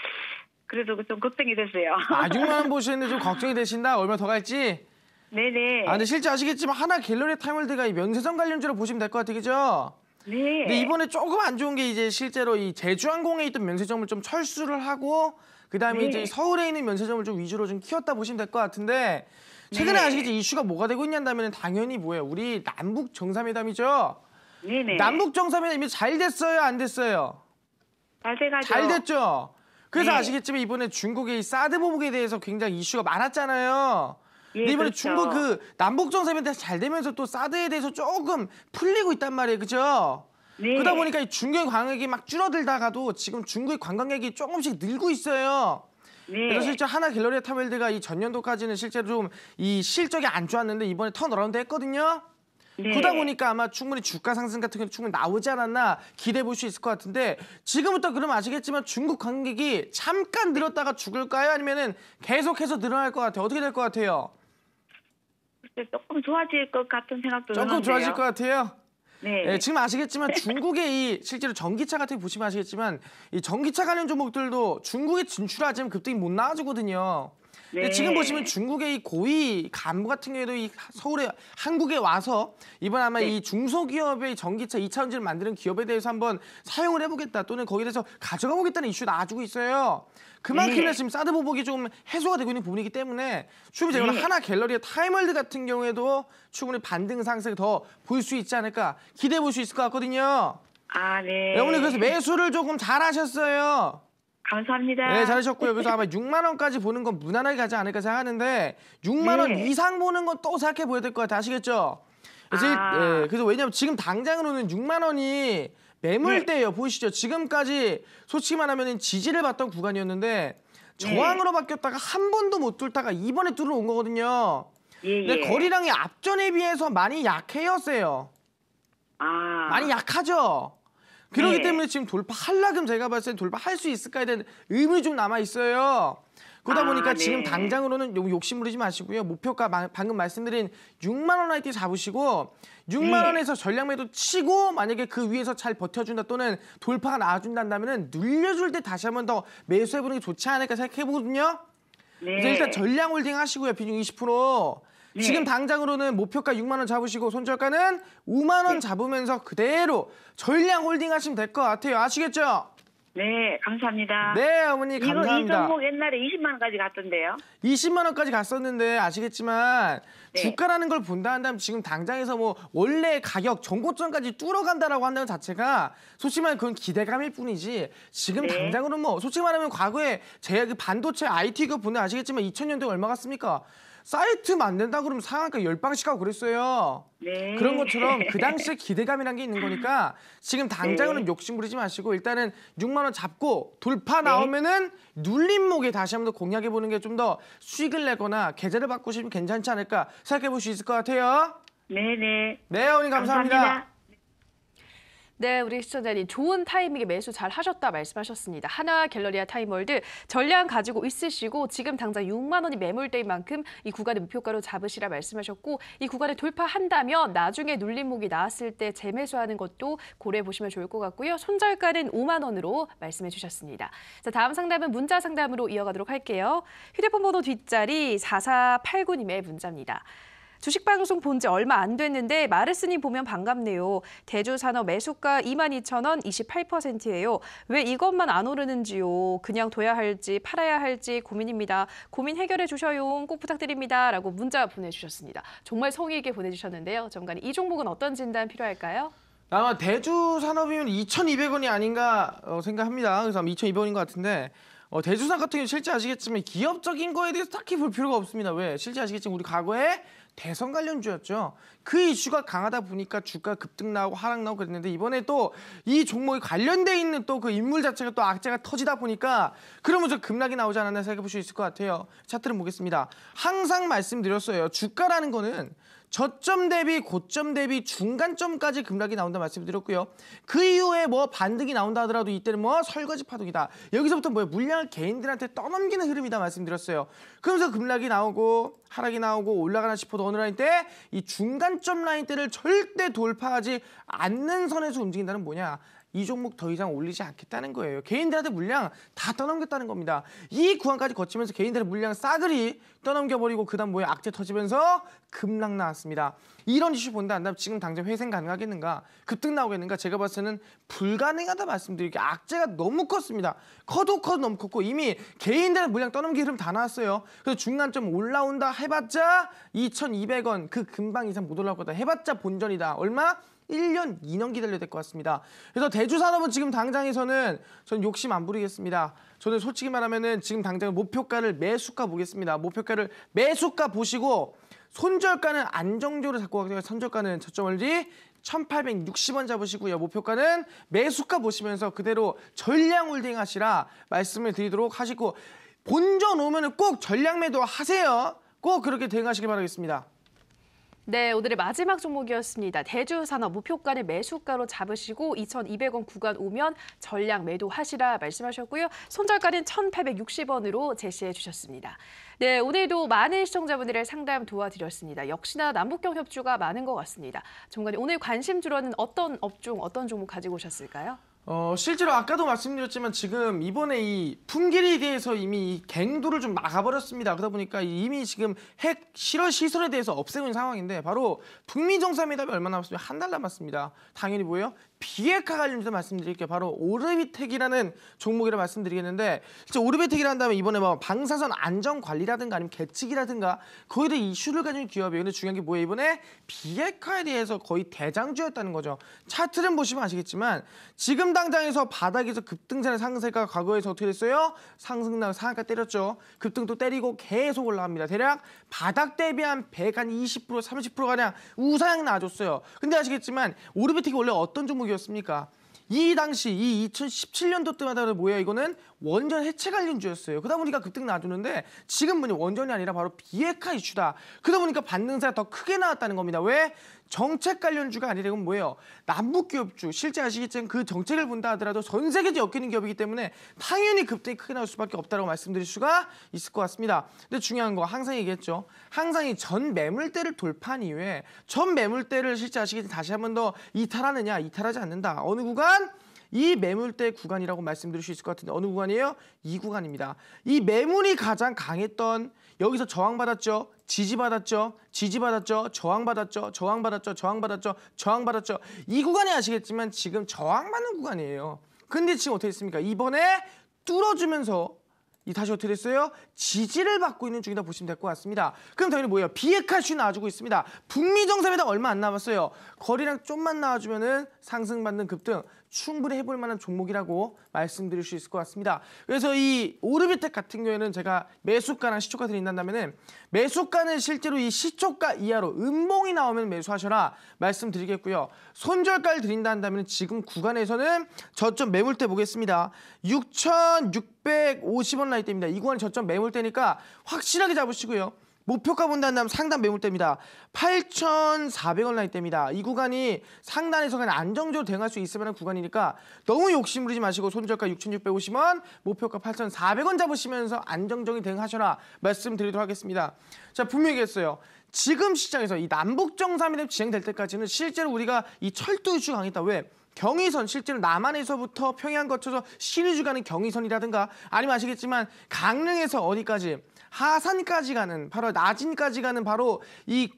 그래도 좀 걱정이 됐어요. 6만 원 보시는데 좀 걱정이 되신다. 얼마 더 갈지? 네네. 근데 실제 아시겠지만 하나 갤러리아 타임월드가 이 면세점 관련주로 보시면 될 것 같아요, 그죠? 네. 근데 이번에 조금 안 좋은 게 이제 실제로 이 제주항공에 있던 면세점을 좀 철수를 하고 그다음에 네. 이제 서울에 있는 면세점을 좀 위주로 좀 키웠다 보시면 될 것 같은데 최근에 네. 아시겠지 이슈가 뭐가 되고 있냐면 당연히 뭐예요? 우리 남북 정상회담이죠. 네네. 남북 정상회담이 잘 됐어요, 안 됐어요? 잘 돼가죠. 잘 됐죠. 그래서 네. 아시겠지만 이번에 중국의 이 사드 보복에 대해서 굉장히 이슈가 많았잖아요. 예, 근데 이번에 그렇죠. 중국 그 남북 정상회담 잘 되면서 또 사드에 대해서 조금 풀리고 있단 말이에요, 그죠? 네. 그러다 보니까 이 중국의 관광객이 막 줄어들다가도 지금 중국의 관광객이 조금씩 늘고 있어요. 네. 그래서 실제 하나 갤러리아 타임월드가 이 전년도까지는 실제로 좀 이 실적이 안 좋았는데 이번에 턴어라운드 했거든요. 네. 그러다 보니까 아마 충분히 주가 상승 같은 게 충분히 나오지 않았나 기대해 볼 수 있을 것 같은데 지금부터 그럼 아시겠지만 중국 관광객이 잠깐 늘었다가 죽을까요? 아니면은 계속해서 늘어날 것 같아요? 어떻게 될 것 같아요? 글쎄 조금 좋아질 것 같은 생각도 조금 드는데요. 좋아질 것 같아요? 네. 네, 지금 아시겠지만 중국의 이 실제로 전기차 같은 거 보시면 아시겠지만 이 전기차 관련 종목들도 중국에 진출하지 않으면 급등이 못 나와주거든요. 근데 네. 지금 보시면 중국의 이 고위 간부 같은 경우에도 이 서울에 한국에 와서 이번 아마 네. 이 중소기업의 전기차 2차전지를 만드는 기업에 대해서 한번 사용을 해보겠다 또는 거기에 대해서 가져가 보겠다는 이슈가 나와주고 있어요. 그만큼이나 네. 지금 사드 보복이 좀 해소가 되고 있는 부분이기 때문에 충분히 제가 네. 하나 갤러리아 타임월드 같은 경우에도 충분히 반등 상승 더 볼 수 있지 않을까 기대해 볼 수 있을 것 같거든요. 네. 네, 오늘 그래서 매수를 조금 잘하셨어요. 감사합니다. 네, 잘하셨고요. 그래서 아마 6만 원까지 보는 건 무난하게 가지 않을까 생각하는데 6만 원 네. 이상 보는 건 또 생각해 보야 될 것 같아요. 아시겠죠? 그래서, 그래서 왜냐면 지금 당장으로는 6만 원이 매물대예요. 보이시죠? 지금까지 솔직히 말하면 지지를 받던 구간이었는데 저항으로 바뀌었다가 한 번도 못 뚫다가 이번에 뚫어온 거거든요. 예, 근데 예. 거리량이 앞전에 비해서 많이 약해요, 세요. 많이 약하죠? 그렇기 네. 때문에 지금 돌파하려면 제가 봤을 때 돌파할 수 있을까에 대한 의문이 좀 남아있어요. 그러다 보니까 네. 지금 당장으로는 욕심 부리지 마시고요. 목표가 방금 말씀드린 6만 원 화이팅 잡으시고 6만 원에서 전량 매도 치고 만약에 그 위에서 잘 버텨준다 또는 돌파가 나와준다면 눌려줄 때 다시 한번 더 매수해보는 게 좋지 않을까 생각해보거든요. 네. 그래서 일단 전량 홀딩 하시고요. 비중 20%. 네. 지금 당장으로는 목표가 6만 원 잡으시고 손절가는 5만 원 잡으면서 그대로 전량 홀딩 하시면 될 것 같아요. 아시겠죠? 네, 감사합니다. 네, 어머니 이 감사합니다. 종목 옛날에 20만 원까지 갔던데요. 20만 원까지 갔었는데 아시겠지만 네. 주가라는 걸 본다 한다면 지금 당장에서 뭐 원래 가격 전고점까지 뚫어간다라고 한다는 자체가 솔직히 말하면 그건 기대감일 뿐이지 지금 네. 당장으로는 뭐 솔직히 말하면 과거에 제가 그 반도체 IT 기업 보면 아시겠지만 2000년도에 얼마 갔습니까? 사이트 만든다 그러면 상한가 10방씩 하고 그랬어요. 네. 그런 것처럼 그 당시에 기대감이란 게 있는 거니까 지금 당장은 네. 욕심 부리지 마시고 일단은 6만 원 잡고 돌파 나오면은 눌림목에 다시 한번 더 공략해 보는 게 좀 더 수익을 내거나 계좌를 바꾸시면 괜찮지 않을까 생각해 볼 수 있을 것 같아요. 네네. 네, 어머니 감사합니다. 네, 우리 시청자님 좋은 타이밍에 매수 잘 하셨다 말씀하셨습니다. 하나 갤러리아 타임월드 전량 가지고 있으시고 지금 당장 6만 원이 매물대인 만큼 이 구간의 목표가로 잡으시라 말씀하셨고 이 구간을 돌파한다면 나중에 눌림목이 나왔을 때 재매수하는 것도 고려해 보시면 좋을 것 같고요. 손절가는 5만 원으로 말씀해 주셨습니다. 자, 다음 상담은 문자 상담으로 이어가도록 할게요. 휴대폰 번호 뒷자리 4489님의 문자입니다. 주식방송 본 지 얼마 안 됐는데 마르스님 보면 반갑네요. 대주산업 매수가 22,000원 28%예요. 왜 이것만 안 오르는지요. 그냥 둬야 할지 팔아야 할지 고민입니다. 고민 해결해 주셔요. 꼭 부탁드립니다. 라고 문자 보내주셨습니다. 정말 성의 있게 보내주셨는데요. 정관이 이 종목은 어떤 진단 필요할까요? 아마 대주산업이면 2,200원이 아닌가 생각합니다. 그래서 2,200원인 것 같은데 대주산 같은 경우 실제 아시겠지만 기업적인 거에 대해서 딱히 볼 필요가 없습니다. 왜? 실제 아시겠지만 우리 과거에 대선 관련주였죠. 그 이슈가 강하다 보니까 주가 급등 나오고 하락 나오고 그랬는데 이번에 또 이 종목이 관련돼 있는 또 그 인물 자체가 또 악재가 터지다 보니까 그러면서 급락이 나오지 않았나 생각해 볼 수 있을 것 같아요. 차트를 보겠습니다. 항상 말씀드렸어요. 주가라는 거는 저점 대비 고점 대비 중간점까지 급락이 나온다 말씀드렸고요. 그 이후에 뭐 반등이 나온다 하더라도 이때는 뭐 설거지 파동이다. 여기서부터 뭐예요? 물량을 개인들한테 떠넘기는 흐름이다 말씀드렸어요. 그러면서 급락이 나오고 하락이 나오고 올라가나 싶어도 어느 라인 때 이 중간점 라인 때를 절대 돌파하지 않는 선에서 움직인다는 뭐냐? 이 종목 더 이상 올리지 않겠다는 거예요. 개인들한테 물량 다 떠넘겼다는 겁니다. 이 구간까지 거치면서 개인들의 물량 싸그리 떠넘겨버리고 그다음 뭐에 악재 터지면서 급락 나왔습니다. 이런 이슈 본다 한다면 지금 당장 회생 가능하겠는가? 급등 나오겠는가? 제가 봤을 때는 불가능하다 말씀드릴게요. 악재가 너무 컸습니다. 커도 너무 컸고 이미 개인들의 물량 떠넘기 흐름 다 나왔어요. 그래서 중간점 올라온다 해봤자 2,200원 그 금방 이상 못 올라올 거다. 해봤자 본전이다. 얼마? 1년, 2년 기다려야 될 것 같습니다. 그래서 대주산업은 지금 당장에서는 저는 욕심 안 부리겠습니다. 저는 솔직히 말하면은 지금 당장 목표가를 매수가 보겠습니다. 목표가를 매수가 보시고 손절가는 안정적으로 잡고 가겠습니다. 손절가는 저점 얼리 1,860원 잡으시고요. 목표가는 매수가 보시면서 그대로 전량 홀딩 하시라 말씀을 드리도록 하시고 본전 오면은 꼭 전량 매도 하세요. 꼭 그렇게 대응하시길 바라겠습니다. 네, 오늘의 마지막 종목이었습니다. 대주산업 목표가를 매수가로 잡으시고 2,200원 구간 오면 전량 매도하시라 말씀하셨고요. 손절가는 1,860원으로 제시해 주셨습니다. 네, 오늘도 많은 시청자분들의 상담 도와드렸습니다. 역시나 남북경 협주가 많은 것 같습니다. 정관님, 오늘 관심 주로는 어떤 업종, 어떤 종목 가지고 오셨을까요? 실제로 아까도 말씀드렸지만 지금 이번에 이 풍계리에 대해서 이미 이 갱도를 좀 막아버렸습니다. 그러다 보니까 이미 지금 핵 실어 시설에 대해서 없애고 있는 상황인데 바로 북미 정상회담이 얼마 남았습니까? 한 달 남았습니다. 당연히 뭐예요? 비핵화 관련해서 말씀드릴게요. 바로 오르비텍이라는 종목이라 말씀드리겠는데 실제 오르비텍이라 한다면 이번에 뭐 방사선 안전관리라든가 아니면 계측이라든가 거의 다 이슈를 가진 기업이에요. 근데 중요한 게 뭐예요? 이번에 비핵화에 대해서 거의 대장주였다는 거죠. 차트를 보시면 아시겠지만 지금 당장에서 바닥에서 급등세나 상승세가 과거에서 어떻게 됐어요? 상승나 상한가 때렸죠. 급등도 때리고 계속 올라갑니다. 대략 바닥 대비 한 20% 30%가량 우상향 나와줬어요. 근데 아시겠지만 오르비텍이 원래 어떤 종목이었습니까? 이 당시 이 2017년도 때마다 뭐예요? 이거는 원전 해체 관련주였어요. 그러다 보니까 급등 놔두는데 지금은 원전이 아니라 바로 비핵화 이슈다. 그러다 보니까 반등세가 더 크게 나왔다는 겁니다. 왜? 정책 관련주가 아니라 이건 뭐예요? 남북 기업주. 실제 아시겠지만 그 정책을 본다 하더라도 전 세계적으로 엮이는 기업이기 때문에 당연히 급등이 크게 나올 수밖에 없다고 말씀드릴 수가 있을 것 같습니다. 근데 중요한 거 항상 얘기했죠. 항상 이 전 매물대를 돌파한 이후에 전 매물대를 실제 아시겠지만 다시 한 번 더 이탈하느냐? 이탈하지 않는다. 어느 구간? 이 매물대 구간이라고 말씀드릴 수 있을 것 같은데 어느 구간이에요? 이 구간입니다. 이 매물이 가장 강했던 여기서 저항받았죠. 지지받았죠. 지지받았죠. 저항받았죠. 저항받았죠. 저항받았죠. 저항받았죠. 이 구간이 아시겠지만 지금 저항받는 구간이에요. 근데 지금 어떻게 됐습니까? 이번에 뚫어주면서 이 다시 어떻게 됐어요? 지지를 받고 있는 중이다 보시면 될 것 같습니다. 그럼 당연히 뭐예요? 비핵화 슈 나와주고 있습니다. 북미 정상회담 얼마 안 남았어요. 거리랑 좀만 나와주면은 상승받는 급등 충분히 해볼 만한 종목이라고 말씀드릴 수 있을 것 같습니다. 그래서 이 오르비텍 같은 경우에는 제가 매수가랑 시초가 드린다면은 매수가는 실제로 이 시초가 이하로 음봉이 나오면 매수하셔라 말씀드리겠고요. 손절가를 드린다 한다면 지금 구간에서는 저점 매물대 보겠습니다. 6,650원 라인대입니다. 이 구간이 저점 매물대니까 확실하게 잡으시고요. 목표가 본다면 상단 매물대입니다. 8,400원 라인대입니다. 이 구간이 상단에서 그냥 안정적으로 대응할 수 있을 만한 구간이니까 너무 욕심 부리지 마시고 손절가 6,650원, 목표가 8,400원 잡으시면서 안정적인 대응하셔라 말씀드리도록 하겠습니다. 자, 분명히 얘기했어요. 지금 시장에서 이 남북정상회담이 진행될 때까지는 실제로 우리가 이 철도 이슈가 강했다. 왜? 경의선, 실제로 남한에서부터 평양 거쳐서 신의주 가는 경의선이라든가 아니면 아시겠지만 강릉에서 어디까지 하산까지 가는 바로 나진까지 가는 바로 이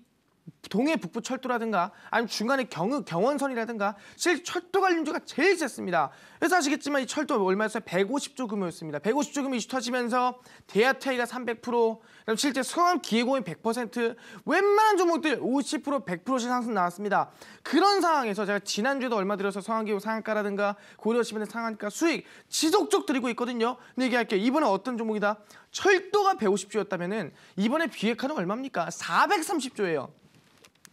동해 북부 철도라든가 아니면 중간에 경원선이라든가 실제 철도 관련주가 제일 셌습니다. 그래서 아시겠지만 이 철도 얼마였어요? 150조 규모였습니다. 150조 규모 이슈 터지면서 대하타이가 300%, 그다음 실제 성암기계공이 100%, 웬만한 종목들 50%, 100%씩 상승 나왔습니다. 그런 상황에서 제가 지난주에도 얼마 들여서 성암기계공 상한가라든가 고려시민의 상한가 수익 지속적 드리고 있거든요. 근데 얘기할게요. 이번에 어떤 종목이다? 철도가 150조였다면은 이번에 비핵화는 얼마입니까? 430조예요.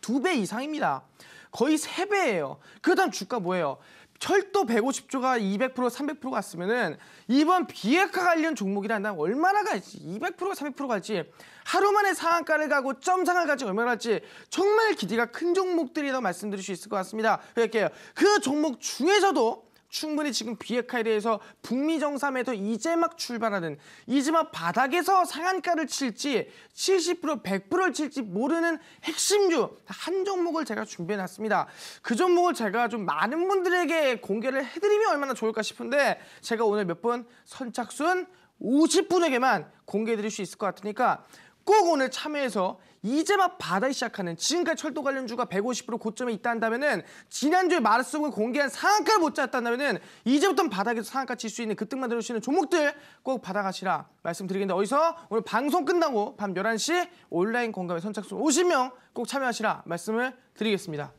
2배 이상입니다. 거의 3배예요. 그 다음 주가 뭐예요? 철도 150조가 200%, 300% 갔으면은 이번 비핵화 관련 종목이란다 얼마나 갈지 200%, 300% 갈지 하루 만에 상한가를 가고 점상을 갈지 얼마나 갈지 정말 기대가 큰 종목들이라고 말씀드릴 수 있을 것 같습니다. 그럴게요. 그 종목 중에서도 충분히 지금 비핵화에 대해서 북미 정상회담에서 이제 막 출발하는 이제 막 바닥에서 상한가를 칠지 70%, 100%를 칠지 모르는 핵심주 한 종목을 제가 준비해놨습니다. 그 종목을 제가 좀 많은 분들에게 공개를 해드리면 얼마나 좋을까 싶은데 제가 오늘 몇 분 선착순 50분에게만 공개해드릴 수 있을 것 같으니까 꼭 오늘 참여해서 이제 막 바닥이 시작하는 지금까지 철도 관련주가 150% 고점에 있다 한다면은 지난주에 마르스공을 공개한 상한가를 못 잡았다 한다면은 이제부터는 바닥에서 상한가 칠 수 있는 급등만 들어주시는 종목들 꼭 받아가시라 말씀드리겠는데 어디서 오늘 방송 끝나고 밤 11시 온라인 공감에 선착순 50명 꼭 참여하시라 말씀을 드리겠습니다.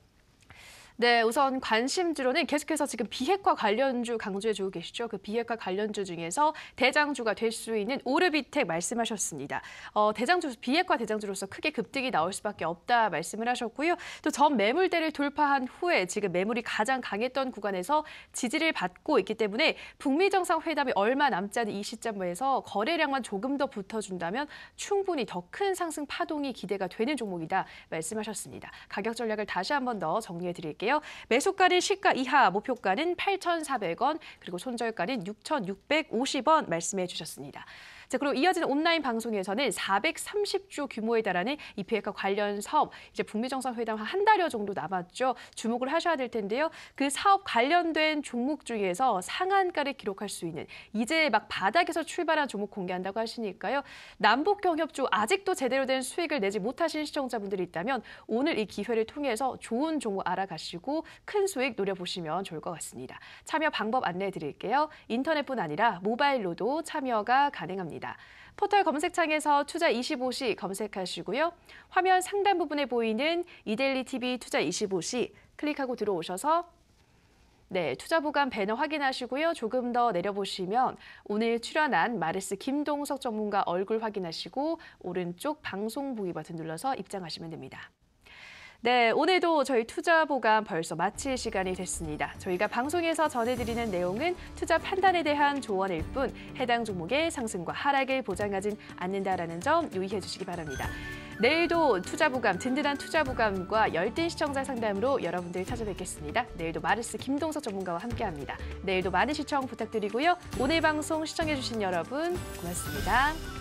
네, 우선 관심주로는 계속해서 지금 비핵화 관련주 강조해주고 계시죠. 그 비핵화 관련주 중에서 대장주가 될 수 있는 오르비텍 말씀하셨습니다. 비핵화 대장주로서 크게 급등이 나올 수밖에 없다 말씀을 하셨고요. 또 전 매물대를 돌파한 후에 지금 매물이 가장 강했던 구간에서 지지를 받고 있기 때문에 북미 정상회담이 얼마 남지 않은 이 시점에서 거래량만 조금 더 붙어준다면 충분히 더 큰 상승 파동이 기대가 되는 종목이다 말씀하셨습니다. 가격 전략을 다시 한 번 더 정리해드릴게요. 매수가는 시가 이하, 목표가는 8,400원, 그리고 손절가는 6,650원 말씀해 주셨습니다. 자, 그리고 이어지는 온라인 방송에서는 430조 규모에 달하는 이 비핵화 관련 사업, 이제 북미 정상회담 한 달여 정도 남았죠. 주목을 하셔야 될 텐데요. 그 사업 관련된 종목 중에서 상한가를 기록할 수 있는 이제 막 바닥에서 출발한 종목 공개한다고 하시니까요. 남북 경협주 아직도 제대로 된 수익을 내지 못하신 시청자분들이 있다면 오늘 이 기회를 통해서 좋은 종목 알아가시고 큰 수익 노려보시면 좋을 것 같습니다. 참여 방법 안내해 드릴게요. 인터넷뿐 아니라 모바일로도 참여가 가능합니다. 포털 검색창에서 투자25시 검색하시고요. 화면 상단 부분에 보이는 이데일리 TV 투자25시 클릭하고 들어오셔서 투자보감 배너 확인하시고요. 조금 더 내려보시면 오늘 출연한 마르스 김동석 전문가 얼굴 확인하시고 오른쪽 방송 보기 버튼 눌러서 입장하시면 됩니다. 네, 오늘도 저희 투자보감 벌써 마칠 시간이 됐습니다. 저희가 방송에서 전해드리는 내용은 투자 판단에 대한 조언일 뿐 해당 종목의 상승과 하락을 보장하진 않는다라는 점 유의해 주시기 바랍니다. 내일도 투자보감, 든든한 투자보감과 열띤 시청자 상담으로 여러분들 찾아뵙겠습니다. 내일도 마르스 김동석 전문가와 함께합니다. 내일도 많은 시청 부탁드리고요. 오늘 방송 시청해 주신 여러분 고맙습니다.